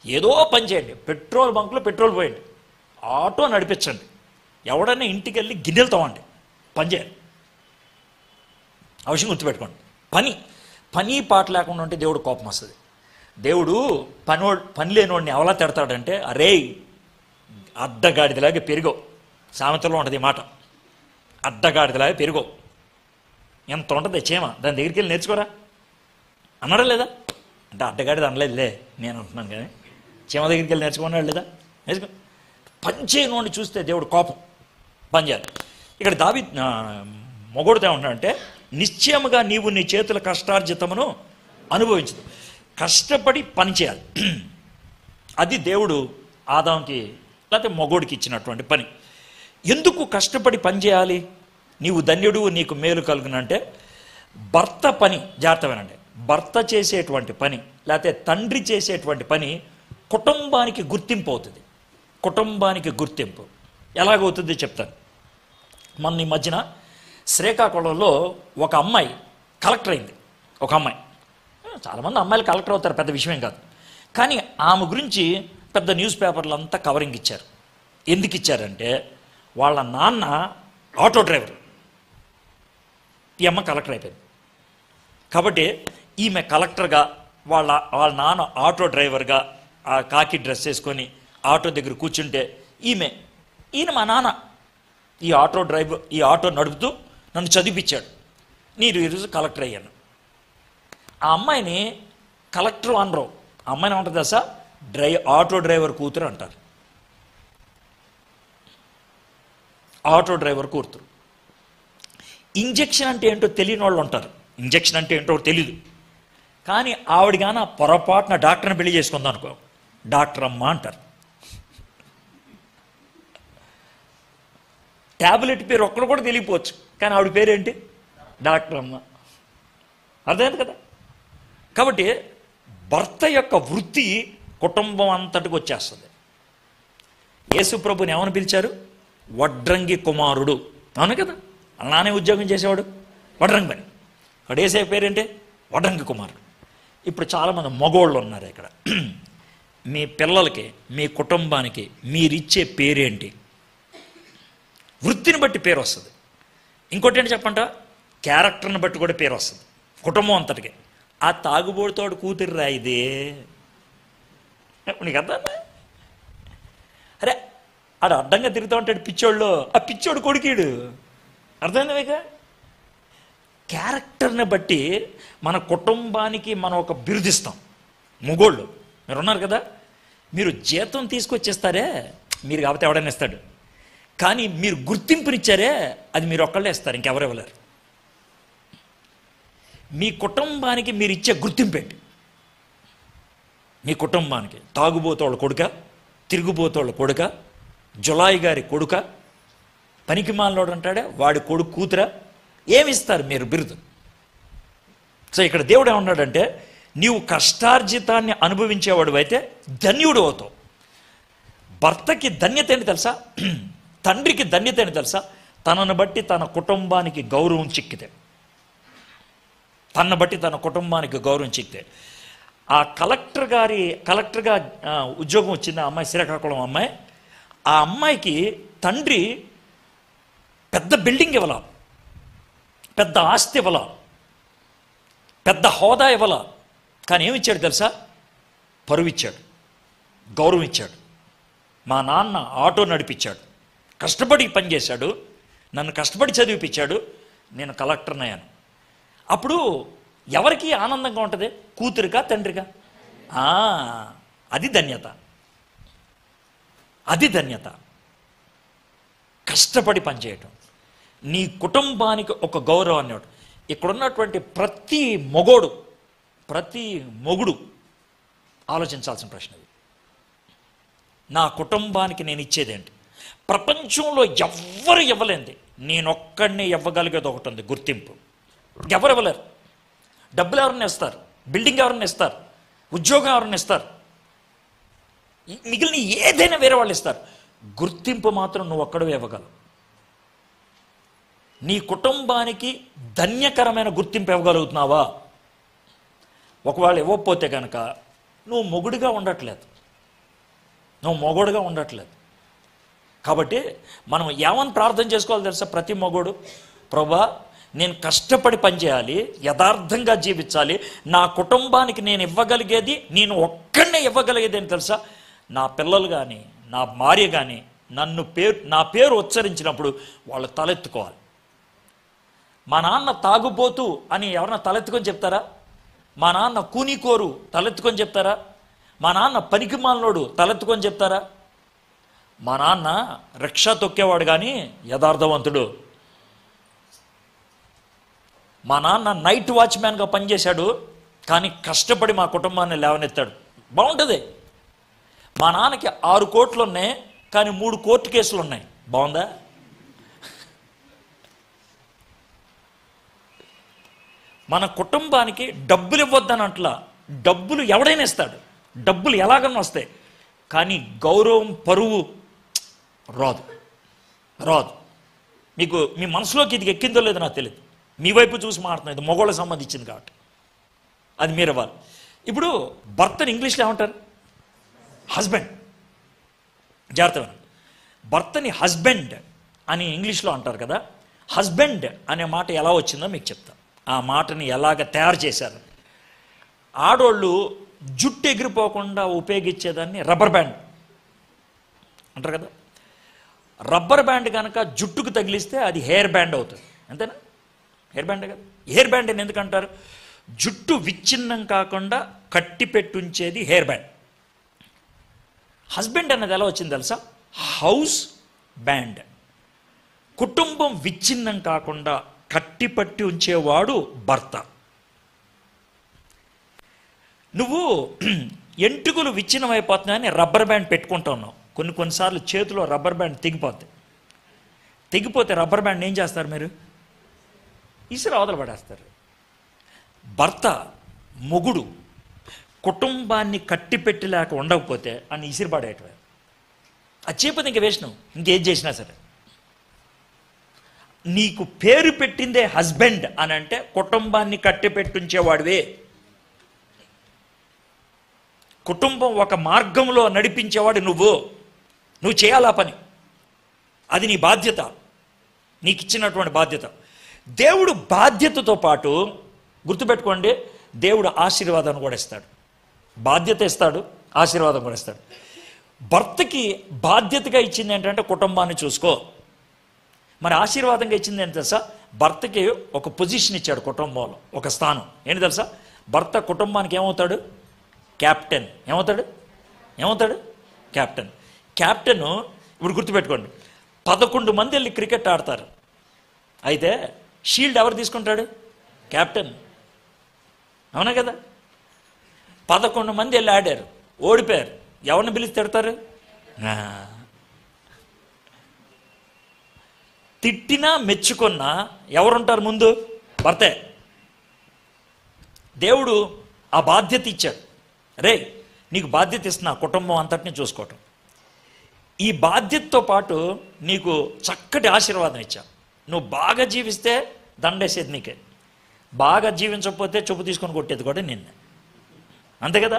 ఏదో పని చేయండి. పెట్రోల్ బంకులో పెట్రోల్ పోయండి, ఆటో నడిపించండి, ఎవడన్నా ఇంటికి వెళ్ళి గిన్నెలు తవ్వండి, పని చేయండి. అవసరం గుర్తుపెట్టుకోండి. పని పాట లేకుండా ఉంటే దేవుడు కోపం వస్తుంది. దేవుడు పని లేనివాడిని ఎవలా తిడతాడంటే, అరే అడ్డగాడిదలాగా పెరుగో. సామెతలో ఉంటుంది ఈ మాట, అడ్డగాడిదలాగా పెరుగో. ఎంత ఉంటుంది చీమ, దాని దగ్గరికి వెళ్ళి నేర్చుకోరా అన్నాడా లేదా? అంటే అడ్డగాడిది అనలేదులే, నేను అంటున్నాను. కానీ చీమ దగ్గరికి వెళ్ళి నేర్చుకున్నాడు లేదా? నేర్చుకో. పని చేయనోడిని చూస్తే దేవుడు కోపం, పని చేయాలి. ఇక్కడ మొగోడుతో ఏమంటాడంటే, నిశ్చయముగా నీవు నీ చేతుల కష్టార్జితమును అనుభవించదు. కష్టపడి పని చేయాలి. అది దేవుడు ఆదాంకి లేకపోతే మొగోడికి ఇచ్చినటువంటి పని. ఎందుకు కష్టపడి పని చేయాలి? నీవు ధన్యుడు, నీకు మేలు కలుగునంటే భర్త పని జాగ్రత్త వినండి. భర్త చేసేటువంటి పని లేకపోతే తండ్రి చేసేటువంటి పని కుటుంబానికి గుర్తింపు అవుతుంది. కుటుంబానికి గుర్తింపు ఎలాగవుతుంది చెప్తాను. మొన్న ఈ మధ్యన శ్రీకాకుళంలో ఒక అమ్మాయి కలెక్టర్ అయింది. ఒక అమ్మాయి, చాలామంది అమ్మాయిలు కలెక్టర్ అవుతారు, పెద్ద విషయం కాదు. కానీ ఆమె గురించి పెద్ద న్యూస్ పేపర్లు అంతా కవరింగ్ ఇచ్చారు. ఎందుకు ఇచ్చారంటే, వాళ్ళ నాన్న ఆటో డ్రైవర్, ఈ అమ్మ కలెక్టర్ అయిపోయింది. కాబట్టి ఈమె కలెక్టర్గా, వాళ్ళ నాన్న ఆటో డ్రైవర్గా ఆ కాకి డ్రెస్ వేసుకొని ఆటో దగ్గర కూర్చుంటే ఈయన మా నాన్న ఈ ఆటో నడుపుతూ నన్ను చదివించాడు, నేను ఈరోజు కలెక్టర్ అయ్యాను. ఆ అమ్మాయిని కలెక్టర్ అనరు, ఆ అమ్మాయిని ఏమంటారు తెలుసా? ఆటో డ్రైవర్ కూతురు అంటారు. ఆటో డ్రైవర్ కూతురు. ఇంజెక్షన్ అంటే ఏంటో తెలియని వాళ్ళు ఉంటారు. ఇంజెక్షన్ అంటే ఏంటో తెలియదు. కానీ ఆవిడగాన పొరపాటున డాక్టర్ని పెళ్లి చేసుకుందాం అనుకో, డాక్టర్ అమ్మ అంటారు. ట్యాబ్లెట్ పేరు ఒక్కడు కూడా తెలియపోవచ్చు, కానీ ఆవిడ పేరేంటి? డాక్టర్ అమ్మ. అర్థమైంది కదా? కాబట్టి భర్త యొక్క వృత్తి కుటుంబం అంతటికి వచ్చేస్తుంది. యేసు ప్రభుని ఏమని పిలిచారు? వడ్రంగి కుమారుడు. అవును కదా? అలానే ఉద్యోగం చేసేవాడు, వడ్రంగి పని. అక్కడ వేసే పేరేంటి? వడ్రంగి కుమారుడు. ఇప్పుడు చాలామంది మగోళ్ళు ఉన్నారు ఇక్కడ. మీ పిల్లలకి, మీ కుటుంబానికి మీరిచ్చే పేరేంటి? వృత్తిని బట్టి పేరు వస్తుంది. ఇంకోటి ఏంటి చెప్పంట, క్యారెక్టర్ని బట్టి కూడా పేరు వస్తుంది కుటుంబం అంతటికి. ఆ తాగుబోడుతోడు కూతురు రా ఇదే, నీకు అర్థం? అరే ఆడు అడ్డంగా తిరుగుతూ ఉంటాడు పిచ్చోళ్ళు, ఆ పిచ్చోడు కొడుకీడు. అర్థమైంది మీకు? క్యారెక్టర్ని బట్టి మన కుటుంబానికి మనం ఒక బిరుదిస్తాం. మొగోళ్ళు మీరు ఉన్నారు కదా, మీరు జీతం తీసుకొచ్చేస్తారే, మీరు కాబట్టి ఎవడైనా ఇస్తాడు. కానీ మీరు గుర్తింపునిచ్చారే, అది మీరు ఒక్కళ్ళే ఇస్తారు, ఇంకెవరు ఇవ్వలేరు. మీ కుటుంబానికి మీరు ఇచ్చే గుర్తింపేంటి? మీ కుటుంబానికి తాగుబోతోళ్ళ కొడుక, తిరుగుబోతోళ్ళ కొడుక, జులాయి గారి కొడుక, పనికి మాలినోడు అంటాడే వాడి కొడుకు కూతురా, ఏమిస్తారు మీరు బిరుదు? సో ఇక్కడ దేవుడు ఏమన్నాడంటే, నీవు కష్టార్జితాన్ని అనుభవించేవాడు అయితే ధన్యుడు అవుతావు. భర్తకి ధన్యత ఏంటి తెలుసా? తండ్రికి ధన్యత ఏంటి తెలుసా? తనను బట్టి తన కుటుంబానికి గౌరవం చిక్కితే, తనను బట్టి తన కుటుంబానికి గౌరవం చిక్కితే. ఆ కలెక్టర్గా ఉద్యోగం వచ్చింది ఆ అమ్మాయి, శ్రీకాకుళం అమ్మాయి. ఆ అమ్మాయికి తండ్రి పెద్ద బిల్డింగ్ ఇవ్వాల, పెద్ద ఆస్తి ఇవ్వాల, పెద్ద హోదా ఇవ్వాల. కానీ ఏమిచ్చాడు తెలుసా? పరువు ఇచ్చాడు, గౌరవం ఇచ్చాడు. మా నాన్న ఆటో నడిపించాడు, కష్టపడి పనిచేశాడు, నన్ను కష్టపడి చదివిపించాడు, నేను కలెక్టర్ని అయ్యాను. అప్పుడు ఎవరికి ఆనందంగా ఉంటుంది? కూతురికా తండ్రిగా? అది ధన్యత, అది ధన్యత. కష్టపడి పనిచేయటం, నీ కుటుంబానికి ఒక గౌరవాన్ని ఇవ్వటం. ఇక్కడున్నటువంటి ప్రతి మొగుడు ఆలోచించాల్సిన ప్రశ్న ఇది. నా కుటుంబానికి నేను ఇచ్చేదేంటి? ప్రపంచంలో ఎవ్వరు ఇవ్వలేంది, నేనొక్కడినే ఇవ్వగలిగేది ఒకటి ఉంది, గుర్తింపు. ఎవరు ఇవ్వలేరు. డబ్బులు ఎవరిని ఇస్తారు, బిల్డింగ్ ఎవరిని ఇస్తారు, ఉద్యోగం ఎవరిని ఇస్తారు, మిగిలిన ఏదైనా వేరే వాళ్ళు ఇస్తారు. గుర్తింపు మాత్రం నువ్వు ఒక్కడవే ఇవ్వగలవు. నీ కుటుంబానికి ధన్యకరమైన గుర్తింపు ఇవ్వగలుగుతున్నావా? ఒకవేళ ఇవ్వకపోతే కనుక నువ్వు మొగుడిగా ఉండట్లేదు, నువ్వు మొగుడుగా ఉండట్లేదు. కాబట్టి మనం ఏమని ప్రార్థన చేసుకోవాలి తెలుసా? ప్రతి మొగుడు, ప్రభువా నేను కష్టపడి పనిచేయాలి, యథార్థంగా జీవించాలి, నా కుటుంబానికి నేను ఇవ్వగలిగేది, నేను ఒక్కడనే ఇవ్వగలిగేది అని తెలుసా? నా పిల్లలు కానీ నా భార్య కానీ నా పేరు ఉచ్చరించినప్పుడు వాళ్ళు తలెత్తుకోవాలి. మా నాన్న తాగుబోతు అని ఎవరన్నా తలెత్తుకొని చెప్తారా? మా నాన్న కూనికోరు తలెత్తుకొని చెప్తారా? మా నాన్న పనికిమాలినోడు తలెత్తుకొని చెప్తారా? మా నాన్న రిక్షా తొక్కేవాడు కానీ యథార్థవంతుడు. మా నాన్న నైట్ వాచ్మ్యాన్గా పనిచేశాడు కానీ కష్టపడి మా కుటుంబాన్ని లేవనెత్తాడు. బాగుంటుంది. మా నాన్నకి 6 కోట్లు ఉన్నాయి కానీ 3 కోర్టు కేసులు ఉన్నాయి. బాగుందా? మన కుటుంబానికి డబ్బులు ఇవ్వద్దని అట్లా, డబ్బులు ఎవడైనా ఇస్తాడు, డబ్బులు ఎలాగన్నా వస్తాయి, కానీ గౌరవం పరువు రాదు. మీకు మీ మనసులోకి ఇది ఎక్కిందో లేదో నాకు తెలియదు, మీ వైపు చూసి మాట్లాడుతున్నాను, ఇది మగవాళ్ళకి సంబంధించింది కాబట్టి అది మీరు ఇవ్వాలి. ఇప్పుడు భర్తని ఇంగ్లీష్లో ఏమంటారు? హస్బెండ్. జాగ్రత్త. భర్తని హస్బెండ్ అని ఇంగ్లీష్లో అంటారు కదా. హస్బెండ్ అనే మాట ఎలా వచ్చిందో మీకు చెప్తా. ఆ మాటని ఎలాగ తయారు చేశారు. ఆడోళ్ళు జుట్టు ఎగిరిపోకుండా ఉపయోగించేదాన్ని రబ్బర్ బ్యాండ్ అంటారు కదా. రబ్బర్ బ్యాండ్ కనుక జుట్టుకు తగిలిస్తే అది హెయిర్ బ్యాండ్ అవుతుంది, అంతేనా? హెయిర్ బ్యాండ్ కదా. హెయిర్ బ్యాండ్ అని ఎందుకంటారు? జుట్టు విచ్ఛిన్నం కాకుండా కట్టి పెట్టుంచేది హెయిర్ బ్యాండ్. హస్బెండ్ అన్నది ఎలా వచ్చింది తెలుసా? House band. కుటుంబం విచ్ఛిన్నం కాకుండా కట్టిపట్టి ఉంచేవాడు భర్త. నువ్వు ఎంటుకలు విచ్ఛిన్నమైపోతున్నాయని రబ్బర్ బ్యాండ్ పెట్టుకుంటా ఉన్నావు. కొన్నిసార్లు చేతిలో రబ్బర్ బ్యాండ్ తెగిపోతే రబ్బర్ బ్యాండ్ ఏం చేస్తారు మీరు? ఇసురు అవతల పడేస్తారు. భర్త మొగుడు కుటుంబాన్ని కట్టిపెట్టలేక ఉండకపోతే అని ఇసిరిపడేయటమే. అది చేయకపోతే ఇంక వేసినాం, ఇంకేం చేసినా సరే. నీకు పేరు పెట్టిందే హస్బెండ్ అని అంటే కుటుంబాన్ని కట్టిపెట్టుంచేవాడివే. కుటుంబం ఒక మార్గంలో నడిపించేవాడు నువ్వు చేయాలా పని. అది నీ బాధ్యత, నీకు ఇచ్చినటువంటి బాధ్యత. దేవుడు బాధ్యతతో పాటు గుర్తుపెట్టుకోండి, దేవుడు ఆశీర్వాదాన్ని కూడా ఇస్తాడు. బాధ్యత ఇస్తాడు, ఆశీర్వాదం కూడా ఇస్తాడు. భర్తకి బాధ్యతగా ఇచ్చింది ఏంటంటే కుటుంబాన్ని చూసుకో. మరి ఆశీర్వాదంగా ఇచ్చింది ఏంటి తెలుసా? భర్తకి ఒక పొజిషన్ ఇచ్చాడు కుటుంబంలో, ఒక స్థానం. ఏంటి తెలుసా? భర్త కుటుంబానికి ఏమవుతాడు? క్యాప్టెన్. ఏమవుతాడు? క్యాప్టెన్. ఇప్పుడు గుర్తుపెట్టుకోండి, 11 మంది వెళ్ళి క్రికెట్ ఆడతారు. అయితే షీల్డ్ ఎవరు తీసుకుంటాడు? క్యాప్టెన్. అవునా కదా? 11 మంది వెళ్ళి ఆడారు, ఓడిపోయారు. ఎవరిని పిలిచి తిడతారు? తిట్టినా మెచ్చుకున్నా ఎవరుంటారు ముందు? భర్తే. దేవుడు ఆ బాధ్యత ఇచ్చాడు. రే, నీకు బాధ్యత ఇస్తున్నా కుటుంబం అంతటిని చూసుకోవటం. ఈ బాధ్యతతో పాటు నీకు చక్కటి ఆశీర్వాదం ఇచ్చా. నువ్వు బాగా జీవిస్తే దండేసేది నీకే, బాగా జీవించకపోతే చెప్పు తీసుకొని కొట్టేది కూడా నిన్నే, అంతే కదా.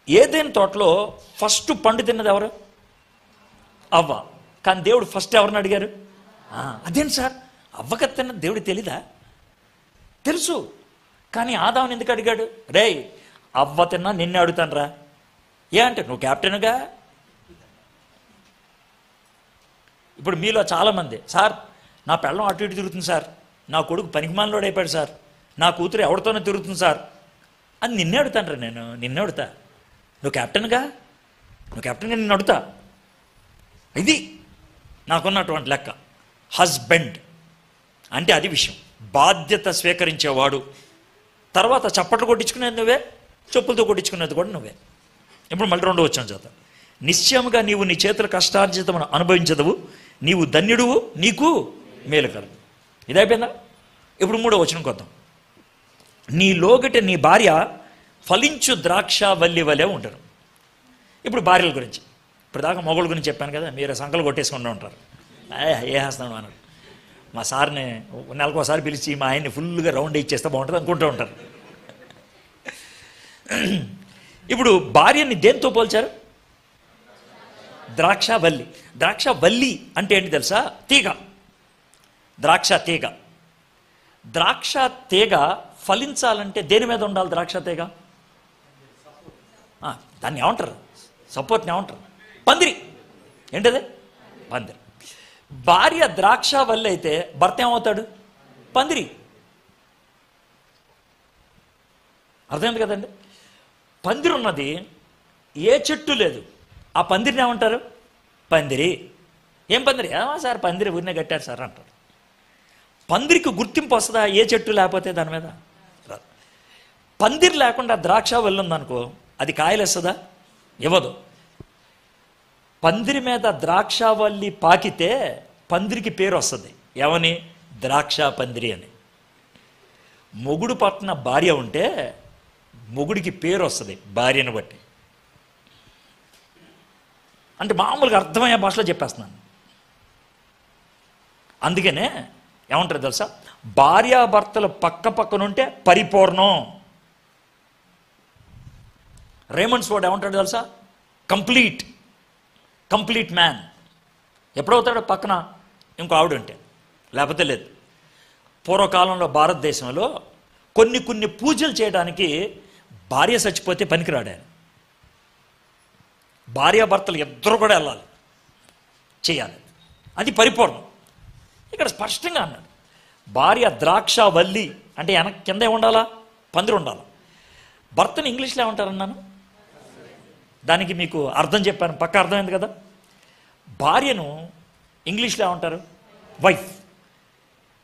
ఏదైనా తోటలో ఫస్ట్ పండు తిన్నది ఎవరు? అవ్వ. కానీ దేవుడు ఫస్ట్ ఎవరిని అడిగారు? అదేంటి సార్, అవ్వక తిన్నది దేవుడికి తెలీదా? తెలుసు. కానీ ఆదాముని ఎందుకు అడిగాడు? రే, అవ్వ తిన్నా నిన్నే అడుగుతాను రా. ఏ అంటే నువ్వు క్యాప్టెన్గా. ఇప్పుడు మీలో చాలామంది, సార్ నా పెళ్ళం అటు ఇటు తిరుగుతుంది సార్, నా కొడుకు పనికిమాలినోడు అయిపోయాడు సార్, నా కూతురు ఎవరితోనే తిరుగుతుంది సార్ అని నిన్నే అడుగుతాను రా. నిన్నే అడుగుతా. నువ్వు క్యాప్టెన్గా నిన్ను అడుగుతా. ఇది నాకున్నటువంటి లెక్క. హస్బెండ్ అంటే అది విషయం. బాధ్యత స్వీకరించేవాడు. తర్వాత చప్పట్లు కొట్టించుకునేది నువ్వే, చెప్పులతో కొట్టించుకునేది కూడా నువ్వే. ఇప్పుడు మళ్ళీ 2వ వచనం చదువుతా. నిశ్చయముగా నీవు నీ చేతుల కష్టార్జితమును అనుభవించదవు, నీవు ధన్యుడువు, నీకు మేలు కలుగు. ఇదైపోయిందా? ఇప్పుడు 3వ వచనం కొద్దాం. నీ లోగట నీ భార్య ఫలించు ద్రాక్ష వల్లి వలె ఉంటారు. ఇప్పుడు భార్యల గురించి, ఇప్పుడు దాకా మొగల గురించి చెప్పాను కదా, మీరు సంకలు కొట్టేసుకుంటూ ఉంటారు. ఏ వేస్తాను అన్నాడు. మా సార్ని నెలకోసారి పిలిచి మా ఆయన్ని ఫుల్గా రౌండ్ ఇచ్చేస్తే బాగుంటుంది అనుకుంటూ ఉంటారు. ఇప్పుడు భార్యని దేంతో పోల్చారు? ద్రాక్ష వల్లి. ద్రాక్ష వల్లి అంటే ఏంటి తెలుసా? తీగ, ద్రాక్ష తీగ. ద్రాక్ష తీగ ఫలించాలంటే దేని మీద ఉండాలి? ద్రాక్ష తీగ దాన్ని ఏమంటారు? సపోర్ట్ని ఏమంటారు? పందిరి. ఏంటది? పందిరి. భార్య ద్రాక్ష వల్లి అయితే భర్త ఏమవుతాడు? పందిరి. అర్థమైంది కదండి? పందిరి ఉన్నది, ఏ చెట్టు లేదు, ఆ పందిరిని ఏమంటారు? పందిరి. ఏం పందిరి? సార్ పందిరి ఊరినే కట్టారు సార్ అంటారు. పందిరికి గుర్తింపు వస్తుందా ఏ చెట్టు లేకపోతే దాని మీద? పందిరి లేకుండా ద్రాక్ష వల్లి ఉందనుకో, అది కాయలు వస్తుందా? ఇవ్వదు. పందిరి మీద ద్రాక్ష వల్లి పాకితే పందిరికి పేరు వస్తుంది. ఏమని? ద్రాక్ష పందిరి అని. మొగుడు పట్టిన భార్య ఉంటే మొగుడికి పేరు వస్తుంది భార్యను బట్టి. అంటే మామూలుగా అర్థమయ్యే భాషలో చెప్పేస్తున్నాను. అందుకనే ఏమంటారు తెలుసా? భార్యాభర్తలు పక్క పక్కనుంటే పరిపూర్ణం. రేమండ్స్ వర్డ్ ఏమంటాడు తెలుసా? కంప్లీట్. కంప్లీట్ మ్యాన్ ఎప్పుడవుతాడో పక్కన ఇంకో ఆవిడ ఉంటే, లేకపోతే లేదు. పూర్వకాలంలో భారతదేశంలో కొన్ని పూజలు చేయడానికి భార్య చచ్చిపోతే పనికిరాడు ఆయన. భార్యాభర్తలు ఇద్దరు కూడా వెళ్ళాలి, చేయాలి. అది పరిపూర్ణం. ఇక్కడ స్పష్టంగా అన్నాడు, భార్య ద్రాక్ష వల్లి అంటే వెనక కింద ఉండాలా? పందిరి ఉండాలి. భర్తని ఇంగ్లీష్లో ఏమంటారన్నాను? దానికి మీకు అర్థం చెప్పాను, పక్క అర్థమైంది కదా. భార్యను ఇంగ్లీష్లో ఏమంటారు? వైఫ్.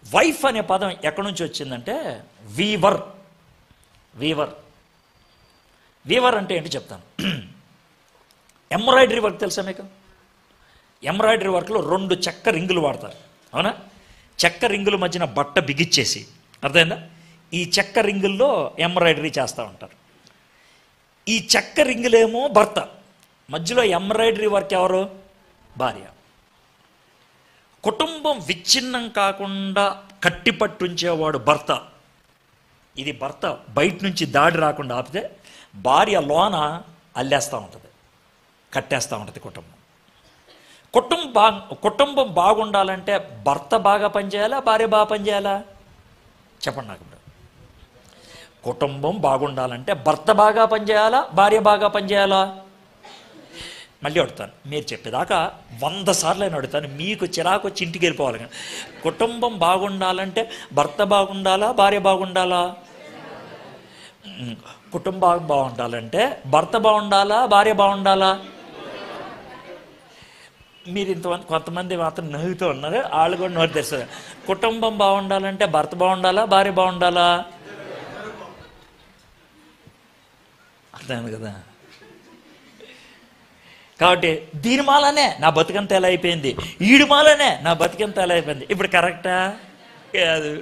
వైఫ్ అనే పదం ఎక్కడి నుంచి వచ్చిందంటే వీవర్. వీవర్. వీవర్ అంటే ఏంటి చెప్తాను. ఎంబ్రాయిడరీ వర్క్ తెలుసా మీకు? ఎంబ్రాయిడరీ వర్క్లో 2 చెక్క రింగులు వాడతారు, అవునా? చెక్క రింగుల మధ్యన బట్ట బిగిచ్చేసి, అర్థమైందా? ఈ చెక్క రింగుల్లో ఎంబ్రాయిడరీ చేస్తూ ఉంటారు. ఈ చెక్క రింగులేమో భర్త, మధ్యలో ఎంబ్రాయిడరీ వర్క్ ఎవరు? భార్య. కుటుంబం విచ్ఛిన్నం కాకుండా కట్టిపట్టుంచేవాడు భర్త. ఇది భర్త బయట నుంచి దాడి రాకుండా ఆపితే భార్య లోన అల్లేస్తూ ఉంటుంది, కట్టేస్తూ ఉంటుంది కుటుంబం. కుటుంబం బాగుండాలంటే భర్త బాగా పనిచేయాలా, భార్య బాగా పనిచేయాలా? చెప్పండి నాకు. కుటుంబం బాగుండాలంటే భర్త బాగా పనిచేయాలా, భార్య బాగా పనిచేయాలా? మళ్ళీ అడుగుతాను, మీరు చెప్పేదాకా 100 సార్లు అయినా అడుగుతాను, మీకు చిరాకు వచ్చి ఇంటికి వెళ్ళిపోవాలి. కానీ కుటుంబం బాగుండాలంటే భర్త బాగుండాలా, భార్య బాగుండాలా? కుటుంబం బాగుండాలంటే భర్త బాగుండాలా, భార్య బాగుండాలా? మీరు కొంతమంది మాత్రం నవ్వుతూ ఉన్నారు, వాళ్ళు కూడా నోరు తెస్తారు. కుటుంబం బాగుండాలంటే భర్త బాగుండాలా, భార్య బాగుండాలా? అర్థమైంది కదా. కాబట్టి దీని మాలనే నా బతుకంత ఎలా అయిపోయింది, ఈడు మాలనే నా బతుకంత ఎలా అయిపోయింది. ఇప్పుడు కరెక్టా కాదు?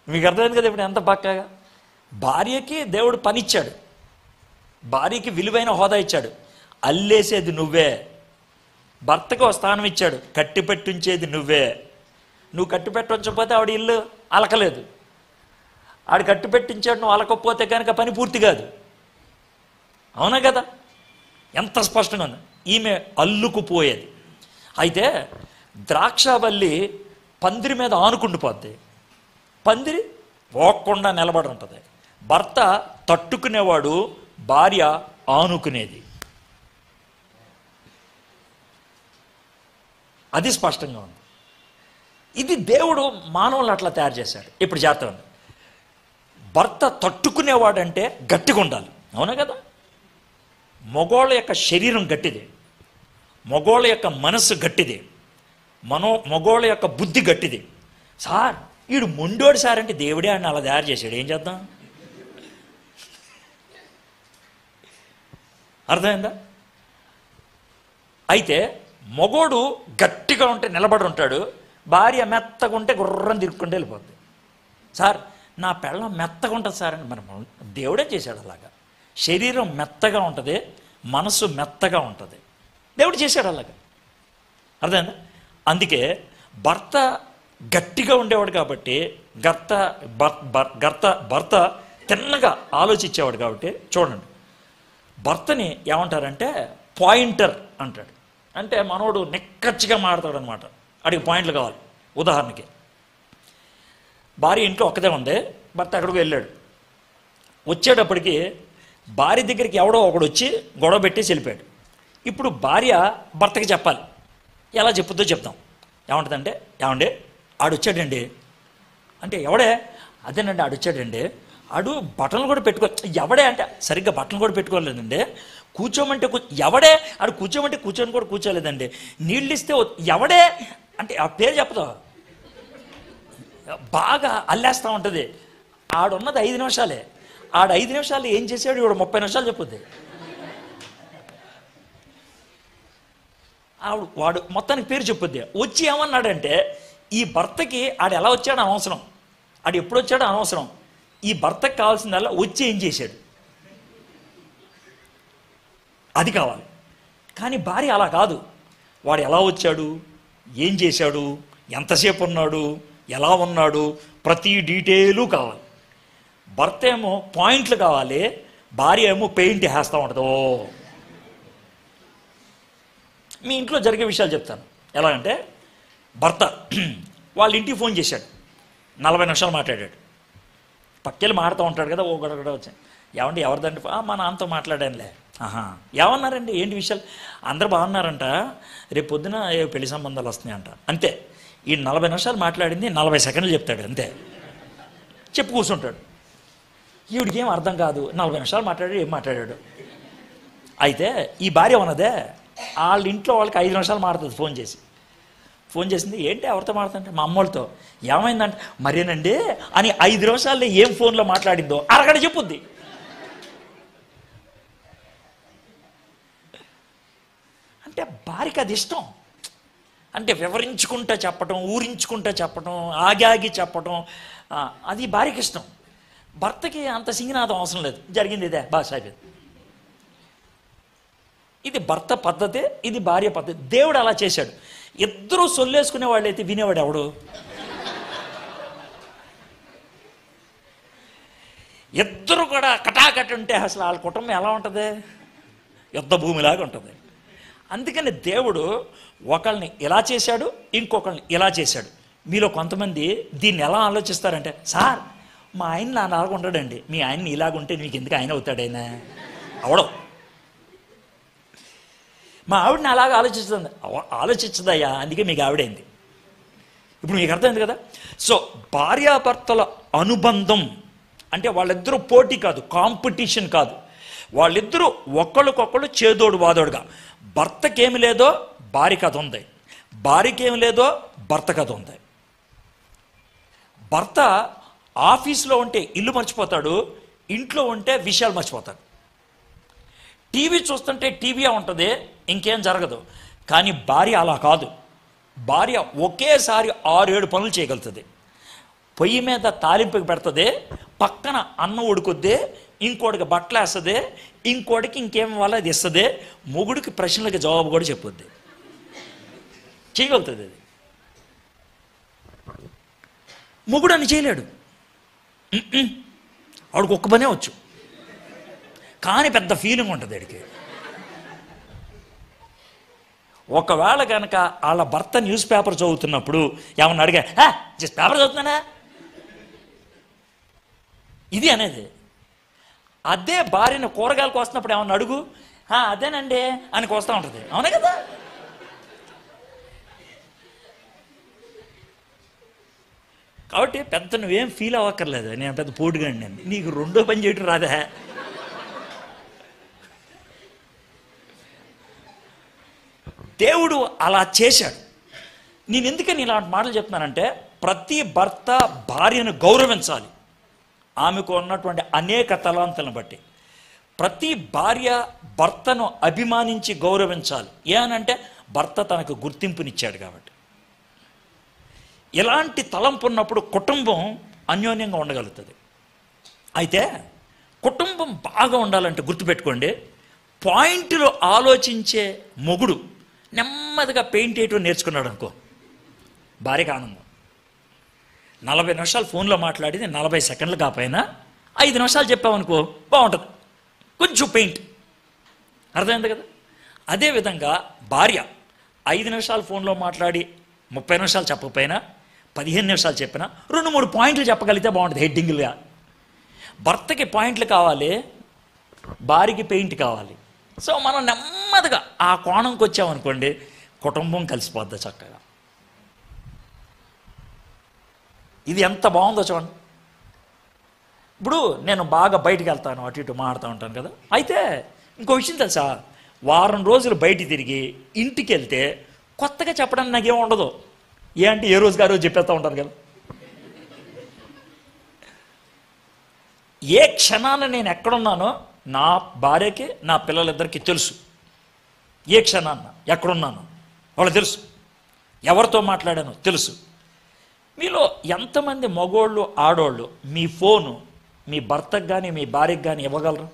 మీకు అర్థమైంది కదా ఇప్పుడు ఎంత పక్కగా. భార్యకి దేవుడు పనిచ్చాడు, భార్యకి విలువైన హోదా ఇచ్చాడు, అల్లేసేది నువ్వే. భర్తకు స్థానం ఇచ్చాడు, కట్టిపెట్టించేది నువ్వే. నువ్వు కట్టిపెట్టించకపోతే ఆవిడ ఇల్లు అలకలేదు, ఆడు కట్టిపెట్టించాడు, నువ్వు అలకపోతే కనుక పని పూర్తి కాదు, అవునా కదా. ఎంత స్పష్టంగా ఉంది. ఈమె అల్లుకుపోయేది. అయితే ద్రాక్షవల్లి పందిరి మీద ఆనుకుండిపోద్ది, పందిరి పోకుండా నిలబడి ఉంటుంది. భర్త తట్టుకునేవాడు, భార్య ఆనుకునేది. అది స్పష్టంగా ఉంది. ఇది దేవుడు మానవులను అట్లా తయారు చేశాడు. ఇప్పుడు జాగ్రత్త ఉంది. భర్త తట్టుకునేవాడంటే గట్టిగా ఉండాలి, అవునా కదా. మగోళ్ళ యొక్క శరీరం గట్టిది, మగోళ్ళ యొక్క మనస్సు గట్టిది, మగోళ్ళ యొక్క బుద్ధి గట్టిది. సార్ వీడు మొండోడు సార్ అంటే దేవుడే అని అలా తయారు చేశాడు, ఏం చేద్దాం. అర్థమైందా? అయితే మగోడు గట్టిగా ఉంటే నిలబడి ఉంటాడు, భార్య మెత్తగా ఉంటే గుర్రం తిరుక్కుంటే వెళ్ళిపోద్ది. సార్ నా పెళ్ళం మెత్తగా ఉంటుంది సార్ అని మనం దేవుడే చేశాడు అలాగా. శరీరం మెత్తగా ఉంటుంది, మనసు మెత్తగా ఉంటుంది, దేవుడు చేశాడు అలాగా. అర్థమైందా? అందుకే భర్త గట్టిగా ఉండేవాడు కాబట్టి భర్త తిన్నగా ఆలోచించేవాడు కాబట్టి చూడండి, భర్తని ఏమంటారంటే పాయింటర్ అంటాడు. అంటే మనోడు నిక్కచ్చిగా మాడతాడు అనమాట, అడిగి పాయింట్లు కావాలి. ఉదాహరణకి భార్య ఇంట్లో ఒక్కదే ఉంది, భర్త ఎక్కడికి వెళ్ళాడు, వచ్చేటప్పటికి భార్య దగ్గరికి ఎవడో ఒకడు వచ్చి గొడవ పెట్టేసి వెళ్ళిపోయాడు. ఇప్పుడు భార్య భర్తకి చెప్పాలి, ఎలా చెప్పుద్దో చెప్తాం. ఏమంటుందంటే, ఏమండి ఆడొచ్చాడండి అంటే, ఎవడే? అదేనండి ఆడొచ్చాడండి, ఆడు బట్టలు కూడా పెట్టుకో. ఎవడే అంటే, సరిగ్గా బట్టలు కూడా పెట్టుకోలేదండి, కూర్చోమంటే ఎవడే? ఆడు కూర్చోమంటే కూర్చొని కూడా కూర్చోలేదండి, నీళ్ళు ఇస్తే ఎవడే అంటే ఆ పేరు చెప్పదు, బాగా అల్లేస్తూ ఉంటుంది. ఆడున్నది 5 నిమిషాలే, ఆడు 5 నిమిషాలు ఏం చేసాడు, ఇవాడు 30 నిమిషాలు చెప్పుద్ది. వాడు మొత్తానికి పేరు చెప్పుద్ది. వచ్చి ఏమన్నాడంటే, ఈ భర్తకి ఆడు ఎలా వచ్చాడో అనవసరం, ఆడు ఎప్పుడు వచ్చాడో అనవసరం, ఈ భర్తకి కావాల్సిందల్లా వచ్చి ఏం చేశాడు అది కావాలి. కానీ భార్య అలా కాదు, వాడు ఎలా వచ్చాడు, ఏం చేశాడు, ఎంతసేపు ఉన్నాడు, ఎలా ఉన్నాడు, ప్రతి డీటెయిలు కావాలి. భర్త ఏమో పాయింట్లు కావాలి, భార్య ఏమో పెయింట్ వేస్తూ ఉంటుంది. మీ ఇంట్లో జరిగే విషయాలు చెప్తాను. ఎలాగంటే, భర్త వాళ్ళ ఇంటికి ఫోన్ చేశాడు, 40 నిమిషాలు మాట్లాడాడు. పక్కెళ్ళి మాడుతూ ఉంటాడు కదా, ఓ గడగడ వచ్చాయి. ఏమండి ఎవరిదండి? మా నాన్నతో మాట్లాడానులే. ఏమన్నారండి, ఏంటి విషయాలు? అందరు బాగున్నారంట, రేపు పొద్దున పెళ్లి సంబంధాలు వస్తున్నాయంట. అంతే. ఈ 40 నిమిషాలు మాట్లాడింది 40 సెకండ్లు చెప్తాడు, అంతే. చెప్పు కూర్చుంటాడు. ఈవిడికి ఏం అర్థం కాదు, 40 నిమిషాలు మాట్లాడాడు, ఏం మాట్లాడాడు. అయితే ఈ భార్య ఉన్నదే, వాళ్ళ ఇంట్లో వాళ్ళకి 5 నిమిషాలు మాడుతుంది. ఫోన్ చేసింది, ఏంటి ఎవరితో మాడుతుంటే, మా అమ్మోళ్ళతో. ఏమైందంటే, మరేనండి అని 5 నిమిషాల్లో ఏం ఫోన్లో మాట్లాడిందో అరగడ చెప్పుద్ది. అంటే భార్యకి అది ఇష్టం. అంటే వివరించుకుంటూ చెప్పటం, ఊరించుకుంటూ చెప్పటం, ఆగి చెప్పటం, అది భార్యకి ఇష్టం. భర్తకి అంత సింగినాదం అవసరం లేదు, జరిగింది ఇదే బాగా అయిపోయింది. ఇది భర్త పద్ధతే, ఇది భార్య పద్ధతి. దేవుడు అలా చేశాడు. ఇద్దరూ సొల్లేసుకునే వాళ్ళైతే వినేవాడు ఎవడు? ఇద్దరు కూడా కటాకట్ ఉంటే అసలు వాళ్ళ కుటుంబం ఎలా ఉంటుంది? యుద్ధ భూమిలాగా ఉంటుంది. అందుకని దేవుడు ఒకళ్ళని ఇలా చేశాడు, ఇంకొకళ్ళని ఇలా చేశాడు. మీలో కొంతమంది దీన్ని ఎలా ఆలోచిస్తారంటే, సార్ మా ఆయన నా అలాగ ఉండడండి, మీ ఆయన్ని ఇలాగుంటే మీకు ఎందుకు ఆయన అవుతాడైనా? అవడం. మా ఆవిడని అలాగ ఆలోచించదయ్యా, అందుకే మీకు ఆవిడైంది. ఇప్పుడు మీకు అర్థమైంది కదా. సో భార్యాభర్తల అనుబంధం అంటే వాళ్ళిద్దరూ పోటీ కాదు, కాంపిటీషన్ కాదు. వాళ్ళిద్దరూ ఒకళ్ళకొకళ్ళు చేదోడు వాదోడుగా. భర్తకేమి లేదో భార్యకి అది ఉంది, భార్యకేమి లేదో భర్తకు అది ఉంది. భర్త ఆఫీస్లో ఉంటే ఇల్లు మర్చిపోతాడు, ఇంట్లో ఉంటే విషయాలు మర్చిపోతాడు. టీవీ చూస్తుంటే టీవీ ఉంటుంది, ఇంకేం జరగదు. కానీ భార్య అలా కాదు. భార్య ఒకేసారి 6-7 పనులు చేయగలుగుతుంది. పొయ్యి మీద తాలింపుకి పెడుతుంది, పక్కన అన్నం ఉడుకుద్ది, ఇంకోటికి బట్టలు వేస్తుంది, ఇంకోటికి ఇంకేం వల్ల అది ఇస్తుంది, మొగుడికి ప్రశ్నలకి జవాబు కూడా చెప్పుద్ది. చేయగలుగుతుంది అది. మొగుడు అని చేయలేడు. ఆవిడకి ఒక్క పనే వచ్చు, కానీ పెద్ద ఫీలింగ్ ఉంటుంది వాడికి. ఒకవేళ కనుక వాళ్ళ భర్త న్యూస్ పేపర్ చదువుతున్నప్పుడు ఏమన్నా అడిగా, జస్ట్ పేపర్ చదువుతున్నానా ఇది అనేది. అదే భార్యను కూరగాయలు కోస్తున్నప్పుడు ఏమన్నా అడుగు, అదేనండి అని కోస్తూ ఉంటుంది. అవునే కదా. కాబట్టి పెద్ద నువ్వేం ఫీల్ అవ్వక్కర్లేదు, నేను పెద్ద పోటుగాండి, నేను నీకు రెండో పని చేయటం రాదా. దేవుడు అలా చేశాడు. నేను ఎందుకని ఇలాంటి మాటలు చెప్తున్నానంటే, ప్రతి భర్త భార్యను గౌరవించాలి, ఆమెకు ఉన్నటువంటి అనేక తలాంతులను బట్టి. ప్రతి భార్య భర్తను అభిమానించి గౌరవించాలి. ఏమనంటే భర్త తనకు గుర్తింపునిచ్చాడు కాబట్టి. ఇలాంటి తలంపు ఉన్నప్పుడు కుటుంబం అన్యోన్యంగా ఉండగలుగుతుంది. అయితే కుటుంబం బాగా ఉండాలంటే గుర్తుపెట్టుకోండి, పాయింట్లు ఆలోచించే మొగుడు నెమ్మదిగా పెయింట్ వేయటం నేర్చుకున్నాడు అనుకో, భార్యకి ఆనందం. 40 నిమిషాలు ఫోన్లో మాట్లాడింది 40 సెకండ్లు కాకపోయినా 5 నిమిషాలు చెప్పామనుకో బాగుంటుంది, కొంచెం పెయింట్. అర్థమైంది కదా? అదేవిధంగా భార్య 5 నిమిషాలు ఫోన్లో మాట్లాడి 30 నిమిషాలు చెప్పకపోయినా 15 నిమిషాలు చెప్పినా 2-3 పాయింట్లు చెప్పగలిగితే బాగుంటుంది హెడ్డింగ్లుగా. భర్తకి పాయింట్లు కావాలి, భార్యకి పెయింట్ కావాలి. సో మనం నెమ్మదిగా ఆ కోణంకి వచ్చామనుకోండి, కుటుంబం కలిసిపోద్ది చక్కగా. ఇది ఎంత బాగుందో చూడండి. ఇప్పుడు నేను బాగా బయటికి వెళ్తాను, అటు ఇటు మాడుతూ ఉంటాను కదా. అయితే ఇంకో విషయం తెలుసా, వారం రోజులు బయటికి తిరిగి ఇంటికి వెళ్తే కొత్తగా చెప్పడానికి నాకేం ఉండదు. అంటే ఏ రోజుకి ఆ రోజు చెప్పేస్తూ ఉంటాను కదా. ఏ క్షణాన నేను ఎక్కడున్నానో నా భార్యకి నా పిల్లలిద్దరికీ తెలుసు. ఏ క్షణాన్న ఎక్కడున్నానో వాళ్ళు తెలుసు, ఎవరితో మాట్లాడానో తెలుసు. మీలో ఎంతమంది మగోళ్ళు ఆడోళ్ళు మీ ఫోను మీ భర్తకు కానీ మీ భార్యకు కానీ ఇవ్వగలరు?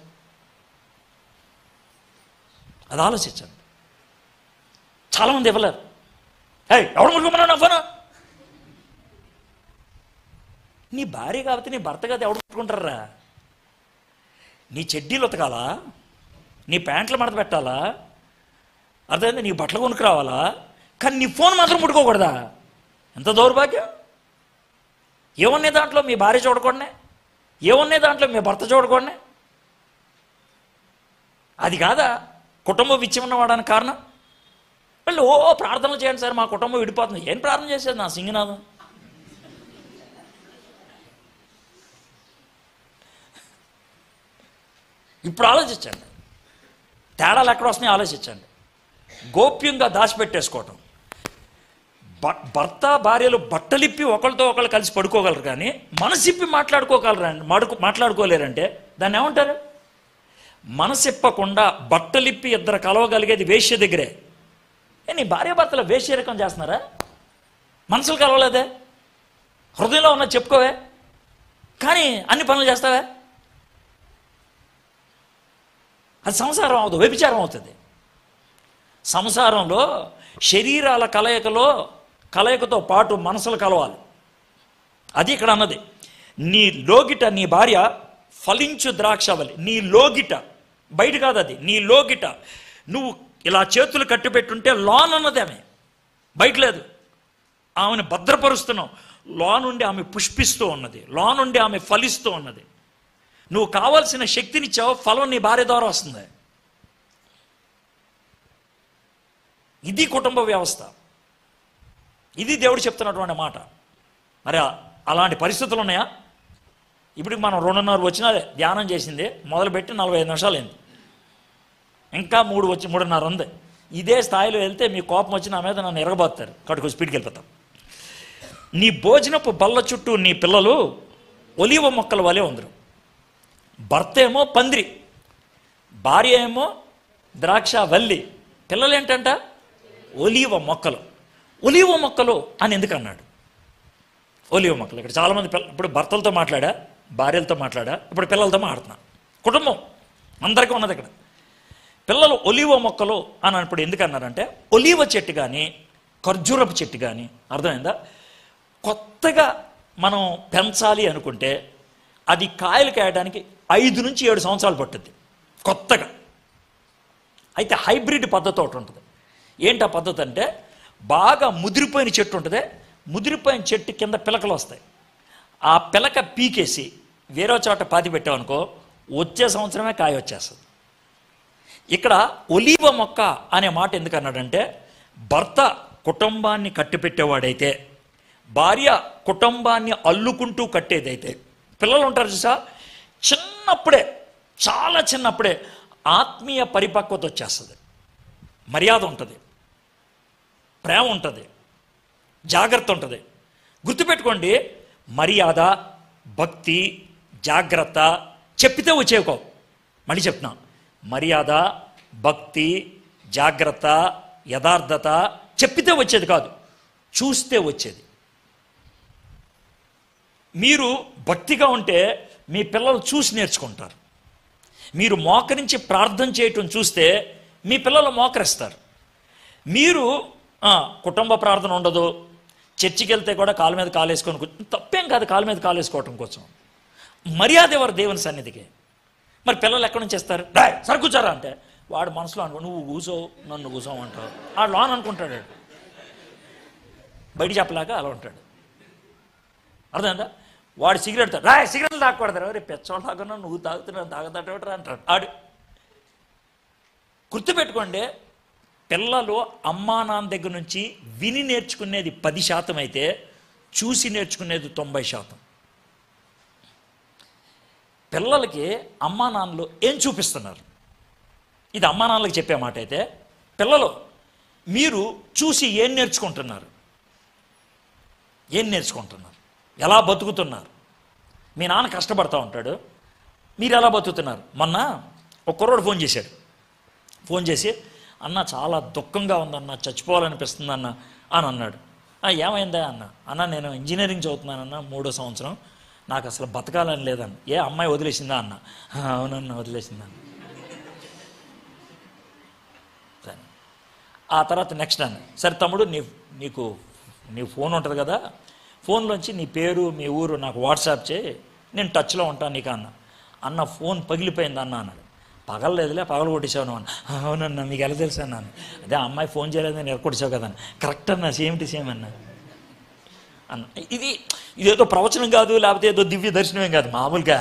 అది ఆలోచించండి. చాలామంది ఇవ్వలేరు. ఎవడు ముట్టుకోమన్నా నా ఫోను? నీ భార్య కాబట్టి నీ భర్త కాదు, ఎవడు ముట్టుకుంటారా? నీ చెడ్డీలు ఉతకాలా, నీ ప్యాంట్లు మడత పెట్టాలా, అర్థమైంది, నీ బట్టలు కొనుక్కు రావాలా, కానీ నీ ఫోన్ మాత్రం ముట్టుకోకూడదా? ఎంత దౌర్భాగ్యం! ఏమున్నాయి దాంట్లో మీ భార్య చూడకూడనే, ఏమున్నాయి దాంట్లో మీ భర్త చూడకూడనే? అది కాదా కుటుంబం విచ్ఛిన్నమవడానికి కారణం? వాళ్ళు ప్రార్థనలు చేయండి సార్ మా కుటుంబం విడిపోతుంది. ఏం ప్రార్థన చేసేది నా సింగనాథం? ఇప్పుడు ఆలోచించండి, తేడాలు ఎక్కడ వస్తున్నాయి ఆలోచించండి. గోప్యంగా దాచిపెట్టేసుకోవటం. భర్త భార్యలు బట్టలిప్పి ఒకరితో ఒకళ్ళు కలిసి పడుకోగలరు, కానీ మనసిప్పి మాట్లాడుకోలేరంటే దాన్ని ఏమంటారు? మనసిప్పకుండా బట్టలిప్పి ఇద్దరు కలవగలిగేది వేశ్య దగ్గరే. నీ భార్య భర్తలు వేశ్యరకం చేస్తున్నారా? మనసులు కలవలేదే, హృదయంలో ఉన్న చెప్పుకోవే, కానీ అన్ని పనులు చేస్తావే. అది సంసారం అవుతుంది, వ్యభిచారం అవుతుంది. సంసారంలో శరీరాల కలయికతో పాటు మనసులు కలవాలి. అది ఇక్కడ అన్నది. నీ లోగిట నీ భార్య ఫలించు ద్రాక్షవలి. నీ లోగిట, బయట కాదు, అది నీ లోగిట. నువ్వు ఇలా చేతులు కట్టిపెట్టుంటే లోన్ అన్నది ఆమె, బయట లేదు. ఆమెను భద్రపరుస్తున్నావు. లోనుండి ఆమె పుష్పిస్తూ ఉన్నది, లోనుండి ఆమె ఫలిస్తూ ఉన్నది. నువ్వు కావాల్సిన శక్తినిచ్చావు, ఫలం నీ భార్య ద్వారా వస్తుంది. ఇది కుటుంబ వ్యవస్థ. ఇది దేవుడు చెప్తున్నటువంటి మాట. మరి అలాంటి పరిస్థితులు ఉన్నాయా? ఇప్పటికి మనం 2:30 వచ్చినా ధ్యానం చేసింది మొదలుపెట్టి 45 నిమిషాలు అయింది. ఇంకా 3:30 ఉంది. ఇదే స్థాయిలో వెళ్తే మీ కోపం వచ్చి నా మీద నన్ను ఎరగబోతారు, కాబట్టి స్పీడ్కి వెళ్ళిపోతాం. నీ భోజనపు బల్ల చుట్టూ నీ పిల్లలు ఒలీవ మొక్కల వలె ఉందరు. భర్త ఏమో పందిరి, భార్య ఏమో ద్రాక్ష వల్లి, పిల్లలు ఏంటంట ఒలీవ మొక్కలు. ఒలీవ మొక్కలు అని ఎందుకు అన్నాడు? ఒలీవ మొక్కలు. ఇక్కడ చాలామంది ఇప్పుడు భర్తలతో మాట్లాడా, భార్యలతో మాట్లాడా, ఇప్పుడు పిల్లలతో మాట్లాడుతున్నా. కుటుంబం అందరికీ ఉన్నది ఇక్కడ. పిల్లలు ఒలీవ మొక్కలు అని అన్నప్పుడు ఎందుకు అన్నారంటే, ఒలీవ చెట్టు కానీ ఖర్జూరపు చెట్టు కానీ, అర్థమైందా, కొత్తగా మనం పెంచాలి అనుకుంటే అది కాయలు కాయడానికి 5 నుంచి 7 సంవత్సరాలు పట్టుద్ది కొత్తగా. అయితే హైబ్రిడ్ పద్ధతి ఒకటి ఉంటుంది. ఏంటి ఆ పద్ధతి అంటే, బాగా ముదిరిపోయిన చెట్టు ఉంటుంది, ముదిరిపోయిన చెట్టు కింద పిలకలు వస్తాయి. ఆ పిలక పీకేసి వేరే చోట పాతి పెట్టామనుకో, వచ్చే సంవత్సరమే కాయ వచ్చేస్తుంది. ఇక్కడ ఒలీవ మొక్క అనే మాట ఎందుకు అన్నాడంటే, భర్త కుటుంబాన్ని కట్టిపెట్టేవాడైతే, భార్య కుటుంబాన్ని అల్లుకుంటూ కట్టేదైతే, పిల్లలు ఉంటారు చూసా, చిన్నప్పుడే, చాలా చిన్నప్పుడే ఆత్మీయ పరిపక్వత వచ్చేస్తుంది. మర్యాద ఉంటుంది, ప్రేమ ఉంటుంది, జాగ్రత్త ఉంటుంది. గుర్తుపెట్టుకోండి, మర్యాద, భక్తి, జాగ్రత్త చెప్పితే వచ్చేకో, మళ్ళీ చెప్తున్నా, మర్యాద, భక్తి, జాగ్రత్త, యథార్థత చెప్పితే వచ్చేది కాదు, చూస్తే వచ్చేది. మీరు భక్తిగా ఉంటే మీ పిల్లలు చూసి నేర్చుకుంటారు. మీరు మోకరించి ప్రార్థన చేయటం చూస్తే మీ పిల్లలు మోకరిస్తారు. మీరు కుటుంబ ప్రార్థన ఉండదు, చర్చికి వెళ్తే కూడా కాలు మీద కాలేసుకొని, తప్పేం కాదు కాలు మీద కాలేసుకోవటం కోసం. మర్యాద ఎవరు దేవుని సన్నిధికి. మరి పిల్లలు ఎక్కడి నుంచి ఇస్తారు? సరే కూర్చోరా అంటే వాడు మనసులో అనుకో, నువ్వు కూసో నన్ను కూసోవు అంటావు. ఆ లోన్ అనుకుంటాడు, బయట చెప్పలేక అలా ఉంటాడు. అర్థమైందా? వాడు సిగరెట్ సిగరెట్లు తాగకూడదు, రే పెచ్చోళ్ళు తాగున్నా నువ్వు తాగుతున్నావు తాగదట్టరా అంటాడు. ఆడు గుర్తుపెట్టుకోండి, పిల్లలు అమ్మా నాన్న దగ్గర నుంచి విని నేర్చుకునేది 10% అయితే చూసి నేర్చుకునేది 90%. పిల్లలకి అమ్మా నాన్నలు ఏం చూపిస్తున్నారు, ఇది అమ్మా నాన్నలకు చెప్పే మాట అయితే, పిల్లలు మీరు చూసి ఏం నేర్చుకుంటున్నారు, ఎలా బతుకుతున్నారు. మీ నాన్న కష్టపడతా ఉంటాడు, మీరు ఎలా బతుకుతున్నారు. మొన్న ఒక కుర్రోడు ఫోన్ చేసి అన్న చాలా దుఃఖంగా ఉందన్న, చచ్చిపోవాలనిపిస్తుంది అన్న అని అన్నాడు. ఏమైందా అన్న నేను ఇంజనీరింగ్ చదువుతున్నానన్న, 3వ సంవత్సరం, నాకు అసలు బతకాలని లేదన్న. ఏ అమ్మాయి వదిలేసిందా అన్న? అవునన్న వదిలేసిందన్న. ఆ తర్వాత నెక్స్ట్ అన్న, సరే తమ్ముడు నీ ఫోన్ ఉంటుంది కదా, ఫోన్లోంచి నీ పేరు మీ ఊరు నాకు వాట్సాప్ చేయి, నేను టచ్లో ఉంటాను నీకు అన్న. ఫోన్ పగిలిపోయింది అన్న అన్నాడు. పగలలేదులే, పగలు కొట్టేసావు అన్న. అవునన్నా మీకు ఎలా తెలుసు అన్నాను. అదే అమ్మాయి ఫోన్ చేయలేదని ఎరకొట్టేసావు కదా అన్న. కరెక్ట్ అన్న, సేమ్ అన్న. ఇదేదో ప్రవచనం కాదు, లేకపోతే ఏదో దివ్య దర్శనమేం కాదు, మామూలుగా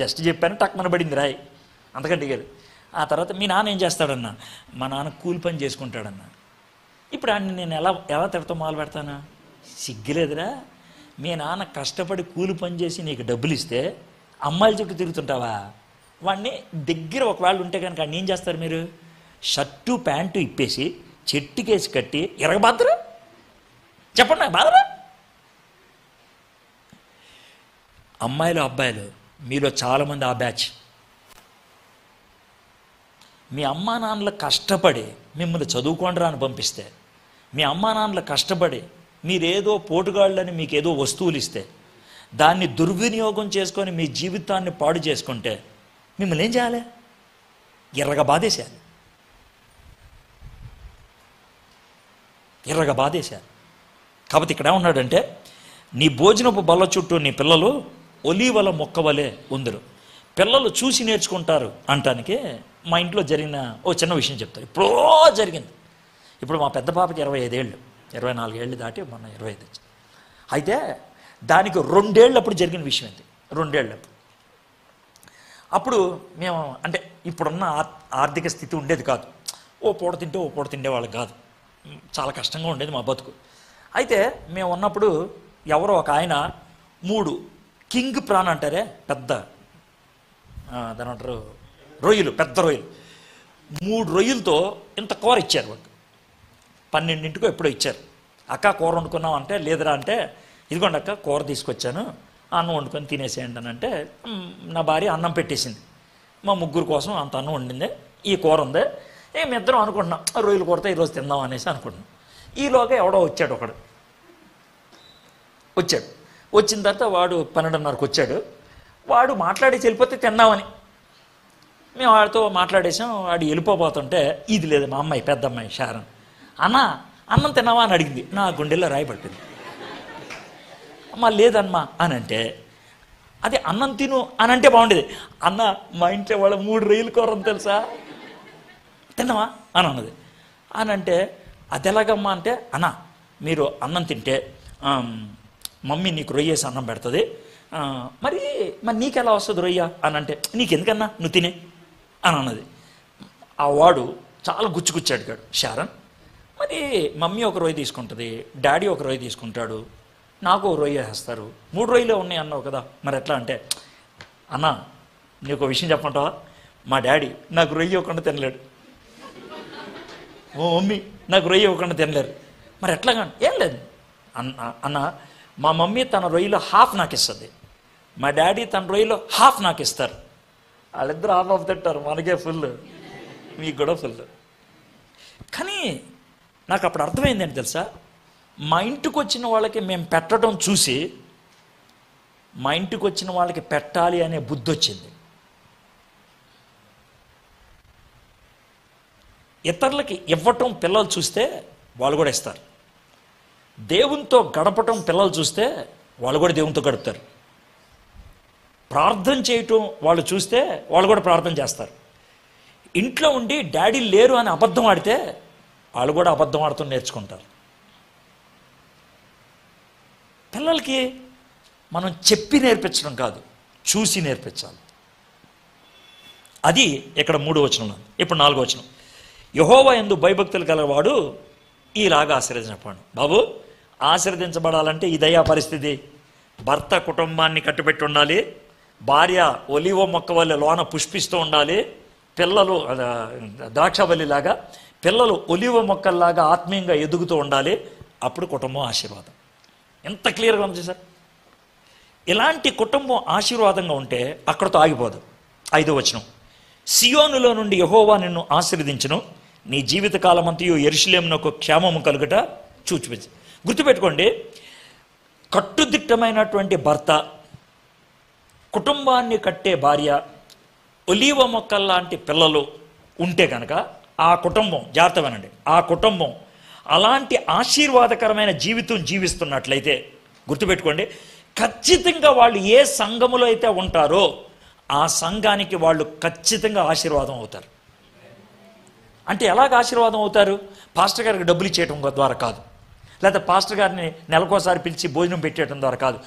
జస్ట్ చెప్పాను, టక్మన పడింది రాయి, అంతకంటే కాదు. ఆ తర్వాత మీ నాన్న ఏం చేస్తాడన్నా? మా నాన్న కూలి పని చేసుకుంటాడన్నా. ఇప్పుడు ఆయన నేను ఎలా తిడతా మొదలు పెడతానా? సిగ్గులేదురా, మీ నాన్న కష్టపడి కూలి పని చేసి నీకు డబ్బులు ఇస్తే అమ్మాయిల చుట్టూ తిరుగుతుంటావా? వాడిని దగ్గర ఒకవేళ ఉంటే కనుక ఆయన ఏం చేస్తారు మీరు? షర్టు ప్యాంటు ఇప్పేసి చెట్టుకేసి కట్టి ఎరగబాదరా? చెప్పండి నాకు బాధరా? అమ్మాయిలు అబ్బాయిలు మీలో చాలామంది ఆ బ్యాచ్. మీ అమ్మా నాన్నలు కష్టపడి మిమ్మల్ని చదువుకోండిరా అని పంపిస్తే, మీ అమ్మా నాన్నలు కష్టపడి మీరేదో పోటుగాళ్ళని మీకు ఏదో వస్తువులు ఇస్తే దాన్ని దుర్వినియోగం చేసుకొని మీ జీవితాన్ని పాడు చేసుకుంటే మిమ్మల్ని ఏం చేయాలి? ఎర్రగా బాధేసేయాలి. కాబట్టి ఇక్కడ ఏమన్నాడంటే, నీ భోజనపు బల్ల చుట్టూ నీ పిల్లలు ఒలీవల మొక్క వలె ఉందరు. పిల్లలు చూసి నేర్చుకుంటారు అంటానికి మా ఇంట్లో జరిగిన ఓ చిన్న విషయం చెప్తారు. ఇప్పుడో జరిగింది. ఇప్పుడు మా పెద్ద పాపకి 25 ఏళ్ళు, 24 ఏళ్ళు దాటి మొన్న 25 వచ్చింది. అయితే దానికి 2 ఏళ్ళప్పుడు జరిగిన విషయం ఏంటి? 2 ఏళ్ళప్పుడు అప్పుడు మేము అంటే ఇప్పుడున్న ఆర్థిక స్థితి ఉండేది కాదు. ఓ పూట తింటే వాళ్ళకి కాదు, చాలా కష్టంగా ఉండేది మా బతుకు. అయితే మేము ఉన్నప్పుడు ఎవరో ఒక ఆయన 3 కింగ్ ప్రాన్ అంటారే, పెద్ద దాని అంటారు రొయ్యలు, పెద్ద రొయ్యలు, 3 రొయ్యలతో ఇంత కూర ఇచ్చారు. వాళ్ళు 12ంటికో ఎప్పుడో ఇచ్చారు. అక్క కూర వండుకున్నాం అంటే, లేదురా అంటే, ఇదిగోండి అక్క కూర తీసుకొచ్చాను, అన్నం వండుకొని తినేసేయండి అని అంటే, నా భార్య అన్నం పెట్టేసింది. మా 3 కోసం అంత అన్నం వండింది, ఈ కూర ఉంది. మేమిద్దరం అనుకుంటున్నాం రొయ్యలు కూరతో ఈరోజు తిందాం అనేసి అనుకుంటున్నాం. ఈలోగా ఎవడో వచ్చాడు. వచ్చిన తర్వాత వాడు 12:30కు వచ్చాడు. వాడు మాట్లాడేసి వెళ్ళిపోతే తిందామని మేము వాడితో మాట్లాడేసాం. వాడు వెళ్ళిపోతుంటే ఇది లేదు, మా అమ్మాయి పెద్ద అమ్మాయి షారన్, అన్నం తిన్నావా అని అడిగింది. నా గుండెల్లో రాయబట్టింది. అమ్మ లేదమ్మా అని అంటే, అదే అన్నం తిను అని అంటే బాగుండేది. అన్న మా ఇంట్లో వాళ్ళ 3 రొయ్యల కూర అని తెలుసా, తిన్నావా అని అన్నది. అని అంటే అది ఎలాగమ్మా అంటే, అన్న మీరు అన్నం తింటే మమ్మీ నీకు రొయ్యేసి అన్నం పెడుతుంది, మరి నీకెలా వస్తుంది రొయ్య అని అంటే, నీకెందుకన్నా నువ్వు తినే అని అన్నది. ఆ వాడు చాలా గుచ్చుకొచ్చాడు షారన్. మరి మమ్మీ ఒక రొయ్య తీసుకుంటుంది, డాడీ ఒక రొయ్య తీసుకుంటాడు, నాకు ఒక రొయ్య వేస్తారు, 3 రొయ్యలే ఉన్నాయి అన్నావు కదా, మరి ఎట్లా అంటే, అన్న నీకు ఒక విషయం చెప్పంటావా, మా డాడీ నాకు రొయ్య ఇవ్వకుండా తినలేడు, ఓ మమ్మీ నాకు రొయ్య ఇవ్వకుండా తినలేరు, మరి ఎట్లాగా? ఏం లేదు అన్న, మా మమ్మీ తన రొయ్యలో ½ నాకు ఇస్తుంది, మా డాడీ తన రొయ్యలో ½ నాకు ఇస్తారు, వాళ్ళిద్దరు హాఫ్ ఆఫ్ తింటారు, మనకే ఫుల్, మీకు కూడా ఫుల్. కానీ నాకు అప్పుడు అర్థమైందేంటి తెలుసా, మా ఇంటికి వచ్చిన వాళ్ళకి మేము పెట్టడం చూసి మా ఇంటికి వచ్చిన వాళ్ళకి పెట్టాలి అనే బుద్ధి వచ్చింది. ఇతరులకి ఇవ్వటం పిల్లలు చూస్తే వాళ్ళు కూడా ఇస్తారు. దేవునితో గడపటం పిల్లలు చూస్తే వాళ్ళు కూడా దేవునితో గడుపుతారు. ప్రార్థన చేయటం వాళ్ళు చూస్తే వాళ్ళు కూడా ప్రార్థన చేస్తారు. ఇంట్లో ఉండి డాడీ లేరు అని అబద్ధం ఆడితే వాళ్ళు కూడా అబద్ధం ఆడుతూ నేర్చుకుంటారు. పిల్లలకి మనం చెప్పి నేర్పించడం కాదు, చూసి నేర్పించాలి. అది ఇక్కడ 3వ వచనంలో. ఇప్పుడు 4వ వచనం. యెహోవా యందు భయభక్తులు గలవాడు ఈలాగా ఆశీర్వదించబడు. బాబు, ఆశీర్వదించబడాలంటే ఇదయ్యా పరిస్థితి. భర్త కుటుంబాన్ని కట్టుబెట్టి ఉండాలి, భార్య ఒలివ మొక్క వల్ల లోన పుష్పిస్తూ ఉండాలి, పిల్లలు ద్రాక్షవల్లిలాగా, పిల్లలు ఒలివ మొక్కల్లాగా ఆత్మీయంగా ఎదుగుతూ ఉండాలి. అప్పుడు కుటుంబం ఆశీర్వాదం. ఎంత క్లియర్గా ఉంది సార్. ఇలాంటి కుటుంబం ఆశీర్వాదంగా ఉంటే అక్కడితో ఆగిపోదు. 5వ వచనం. సియోనులో నుండి యెహోవా నిన్ను ఆశీర్వదించును, నీ జీవితకాలమంతయు యెరూషలేమునకు క్షేమము కలుగుట చూచిపెచ్చు. గుర్తుపెట్టుకోండి, కట్టుదిట్టమైనటువంటి భర్త, కుటుంబాన్ని కట్టే భార్య, ఒలీవ మొక్కల్లాంటి పిల్లలు ఉంటే కనుక ఆ కుటుంబం, జాగ్రత్త వినండి, ఆ కుటుంబం అలాంటి ఆశీర్వాదకరమైన జీవితం జీవిస్తున్నట్లయితే గుర్తుపెట్టుకోండి, ఖచ్చితంగా వాళ్ళు ఏ సంఘములో అయితే ఉంటారో ఆ సంఘానికి వాళ్ళు ఖచ్చితంగా ఆశీర్వాదం అవుతారు. అంటే ఎలాగ ఆశీర్వాదం అవుతారు? పాస్టర్ గారికి డబ్బులు ఇచ్చేయటం ద్వారా కాదు, లేకపోతే పాస్టర్ గారిని నెలకోసారి పిలిచి భోజనం పెట్టేయటం ద్వారా కాదు.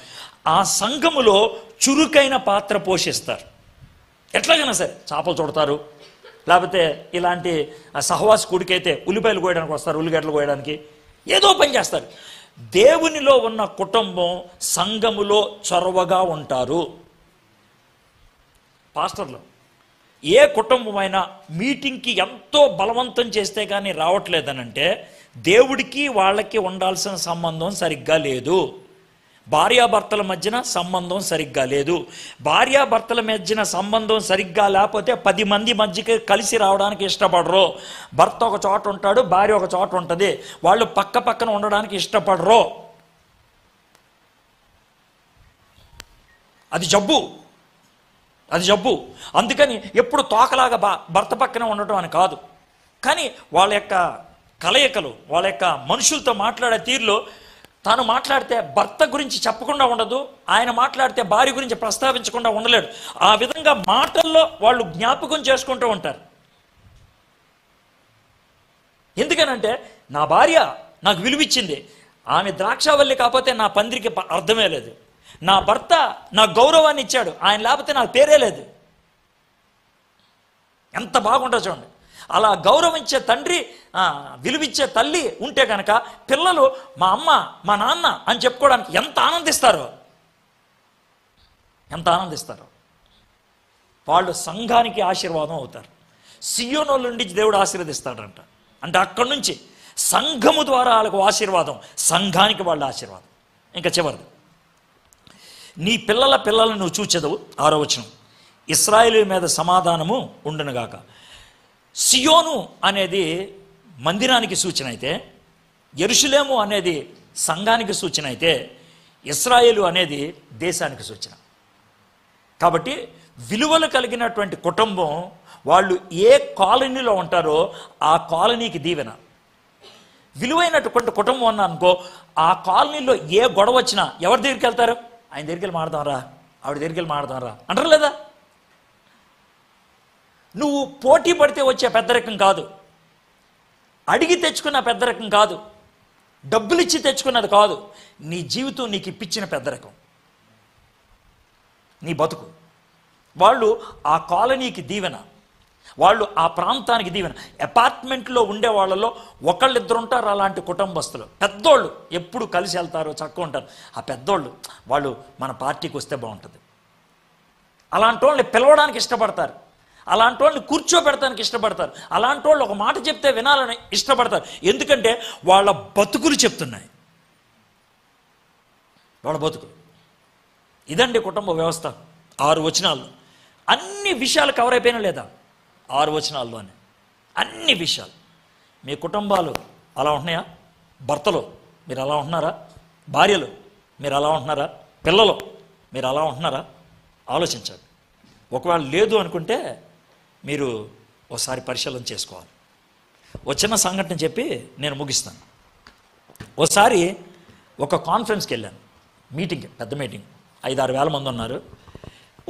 ఆ సంఘములో చురుకైన పాత్ర పోషిస్తారు. ఎట్లాగైనా సరే చేపలు చూడతారు, లేకపోతే ఇలాంటి సహవాస కూడికైతే ఉల్లిపాయలు కోయడానికి వస్తారు, ఉల్లిగడ్డలు కోయడానికి, ఏదో పని చేస్తారు. దేవునిలో ఉన్న కుటుంబం సంఘములో చొరవగా ఉంటారు. పాస్టర్లు ఏ కుటుంబమైనా మీటింగ్కి ఎంతో బలవంతం చేస్తే కానీ రావట్లేదనంటే దేవుడికి వాళ్ళకి ఉండాల్సిన సంబంధం సరిగ్గా లేదు. భార్యాభర్తల మధ్యన సంబంధం సరిగ్గా లేదు. భార్యాభర్తల మధ్యన సంబంధం సరిగ్గా లేకపోతే 10 మంది మధ్యకి కలిసి రావడానికి ఇష్టపడరు. భర్త ఒక చోట ఉంటాడు, భార్య ఒక చోట ఉంటుంది, వాళ్ళు పక్క పక్కన ఉండడానికి ఇష్టపడరు. అది జబ్బు, అది జబ్బు. అందుకని ఎప్పుడు తోకలాగా భర్త పక్కన ఉండటం అని కాదు, కానీ వాళ్ళ యొక్క కలయికలు, వాళ్ళ యొక్క మనుషులతో మాట్లాడే తీరులో తాను మాట్లాడితే భర్త గురించి చెప్పకుండా ఉండదు, ఆయన మాట్లాడితే భార్య గురించి ప్రస్తావించకుండా ఉండలేడు. ఆ విధంగా మాటల్లో వాళ్ళు జ్ఞాపకం చేసుకుంటూ ఉంటారు. ఎందుకనంటే నా భార్య నాకు విలువిచ్చింది, ఆమె ద్రాక్షావల్లి కాకపోతే నా పందిరికి అర్థమే లేదు. నా భర్త నాకు గౌరవాన్ని ఇచ్చాడు, ఆయన లేకపోతే నాకు పేరే లేదు. ఎంత బాగుంటుందో చూడండి. అలా గౌరవించే తండ్రి, విలువిచ్చే తల్లి ఉంటే కనుక పిల్లలు మా అమ్మ మా నాన్న అని చెప్పుకోవడానికి ఎంత ఆనందిస్తారో, ఎంత ఆనందిస్తారో. వాళ్ళు సంఘానికి ఆశీర్వాదం అవుతారు. సియోను నుండి దేవుడు ఆశీర్వదిస్తాడంట. అంటే అక్కడి నుంచి సంఘము ద్వారా వాళ్ళకు ఆశీర్వాదం, సంఘానికి వాళ్ళ ఆశీర్వాదం. ఇంకా చివరిది, నీ పిల్లల పిల్లలను నువ్వు చూచెదవు. 6వ వచనం. ఇశ్రాయేలు మీద సమాధానము ఉండునుగాక. సియోను అనేది మందిరానికి సూచన అయితే, యెరూషలేము అనేది సంఘానికి సూచన అయితే, ఇశ్రాయేలు అనేది దేశానికి సూచన. కాబట్టి విలువలు కలిగినటువంటి కుటుంబం వాళ్ళు ఏ కాలనీలో ఉంటారో ఆ కాలనీకి దీవెన. విలువైనటువంటి కుటుంబం అన్నా అనుకో, ఆ కాలనీలో ఏ గొడవ వచ్చినా ఎవరి దగ్గరికి వెళ్తారు? ఆయన దగ్గరికి వెళ్ళి మాడదాంరా, ఆవిడ దగ్గరికి వెళ్ళి మాడదాంరా అంటారు లేదా? నువ్వు పోటీ పడితే వచ్చే పెద్దరికం కాదు, అడిగి తెచ్చుకున్న పెద్దరికం కాదు, డబ్బులు ఇచ్చి తెచ్చుకున్నది కాదు. నీ జీవితం నీకు ఇప్పించిన పెద్దరికం, నీ బతుకు. వాళ్ళు ఆ కాలనీకి దీవెన, వాళ్ళు ఆ ప్రాంతానికి దీవెన. అపార్ట్మెంట్లో ఉండే వాళ్ళలో ఒకళ్ళిద్దరు ఉంటారు అలాంటి కుటుంబస్తులు, పెద్దోళ్ళు ఎప్పుడు కలిసి వెళ్తారు, చక్కగా ఉంటారు. ఆ పెద్దోళ్ళు వాళ్ళు మన పార్టీకి వస్తే బాగుంటుంది, అలాంటి వాళ్ళని పిలవడానికి ఇష్టపడతారు, అలాంటి వాళ్ళని కూర్చోబెడతానికి ఇష్టపడతారు, అలాంటి వాళ్ళు ఒక మాట చెప్తే వినాలని ఇష్టపడతారు. ఎందుకంటే వాళ్ళ బతుకులు చెప్తున్నాయి, వాళ్ళ బతుకులు. ఇదండి కుటుంబ వ్యవస్థ. 6 వచనాలు. అన్ని విషయాలు కవర్ అయిపోయినా లేదా 6 వచనాల్లోనే అన్ని విషయాలు. మీ కుటుంబాలు అలా ఉంటున్నాయా? భర్తలు మీరు అలా ఉంటున్నారా? భార్యలు మీరు అలా ఉంటున్నారా? పిల్లలు మీరు అలా ఉంటున్నారా? ఆలోచించండి. ఒకవేళ లేదు అనుకుంటే మీరు ఒకసారి పరిశీలన చేసుకోవాలి. ఒక చిన్న సంఘటన చెప్పి నేను ముగిస్తాను. ఒకసారి ఒక కాన్ఫరెన్స్కి వెళ్ళాను, మీటింగ్, పెద్ద మీటింగ్, 5-6 వేల మంది ఉన్నారు.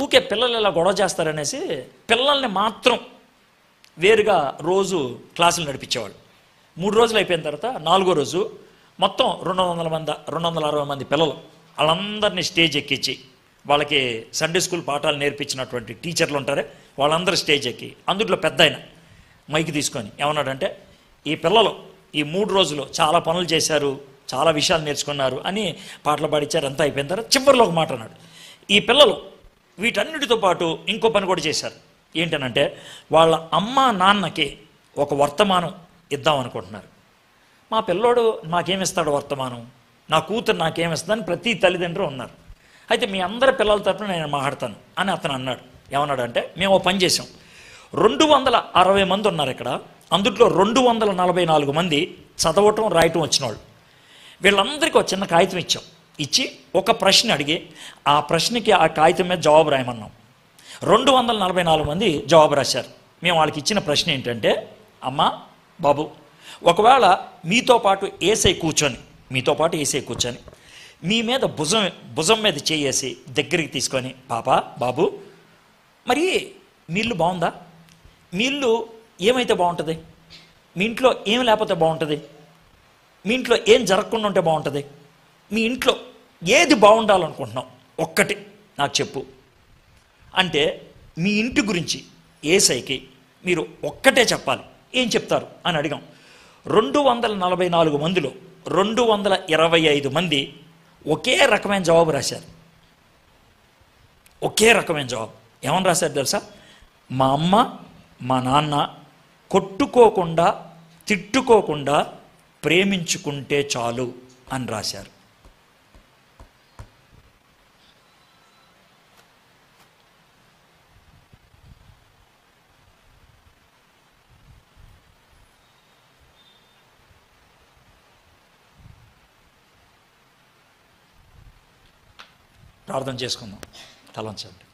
ఊకే పిల్లలు ఇలా గొడవ చేస్తారనేసి పిల్లల్ని మాత్రం వేరుగా రోజు క్లాసులు నడిపించేవాళ్ళు. 3 రోజులు అయిపోయిన తర్వాత 4వ రోజు మొత్తం 260 మంది పిల్లలు, వాళ్ళందరినీ స్టేజ్ ఎక్కించి, వాళ్ళకి సండే స్కూల్ పాఠాలు నేర్పించినటువంటి టీచర్లు ఉంటారే వాళ్ళందరూ స్టేజ్ ఎక్కి, అందుట్లో పెద్ద ఆయన మైకి తీసుకొని ఏమన్నాడంటే, ఈ పిల్లలు ఈ 3 రోజులు చాలా పనులు చేశారు, చాలా విషయాలు నేర్చుకున్నారు అని పాటలు పాడిచ్చారు. అంతా అయిపోయిన తర్వాత చివరిలో ఒక మాట అన్నాడు, ఈ పిల్లలు వీటన్నిటితో పాటు ఇంకో పని కూడా చేశారు. ఏంటనంటే వాళ్ళ అమ్మ నాన్నకి ఒక వర్తమానం ఇద్దాం అనుకుంటున్నారు. మా పిల్లోడు నాకేమిస్తాడు వర్తమానం, నా కూతురు నాకేమిస్తుందని ప్రతి తల్లిదండ్రులు ఉన్నారు. అయితే మీ అందరి పిల్లల తరపున నేను మాట్లాడతాను అని అతను అన్నాడు. ఏమన్నాడంటే, మేము ఓ పని చేసాం, 260 మంది ఉన్నారు ఇక్కడ, అందుట్లో 244 మంది చదవటం రాయటం వచ్చిన వాళ్ళు. వీళ్ళందరికీ ఒక చిన్న కాగితం ఇచ్చి ఒక ప్రశ్న అడిగి ఆ ప్రశ్నకి ఆ కాగితం మీద జవాబు రాయమన్నాం. 244 మంది జవాబు రాశారు. మేము వాళ్ళకి ఇచ్చిన ప్రశ్న ఏంటంటే, అమ్మా బాబు, ఒకవేళ మీతో పాటు ఏసై కూర్చొని మీ మీద భుజం మీద చేయేసి దగ్గరికి తీసుకొని, పాపా బాబు, మరి మీ ఇల్లు బాగుందా? మీ ఇల్లు ఏమైతే బాగుంటుంది? మీ ఇంట్లో ఏం లేకపోతే బాగుంటుంది? మీ ఇంట్లో ఏం జరగకుండా ఉంటే బాగుంటుంది? మీ ఇంట్లో ఏది బాగుండాలనుకుంటున్నావు ఒక్కటి నాకు చెప్పు అంటే, మీ ఇంటి గురించి ఏసైకి మీరు ఒక్కటే చెప్పాలి, ఏం చెప్తారు అని అడిగాం. 244 మందిలో 225 మంది ఒకే రకమైన జవాబు రాశారు. ఒకే రకమైన జవాబు. ఏమని రాశారు తెలుసా? మా అమ్మ మా నాన్న కొట్టుకోకుండా తిట్టుకోకుండా ప్రేమించుకుంటే చాలు అని రాశారు. ప్రార్థన చేసుకుందాం. తలంచండి.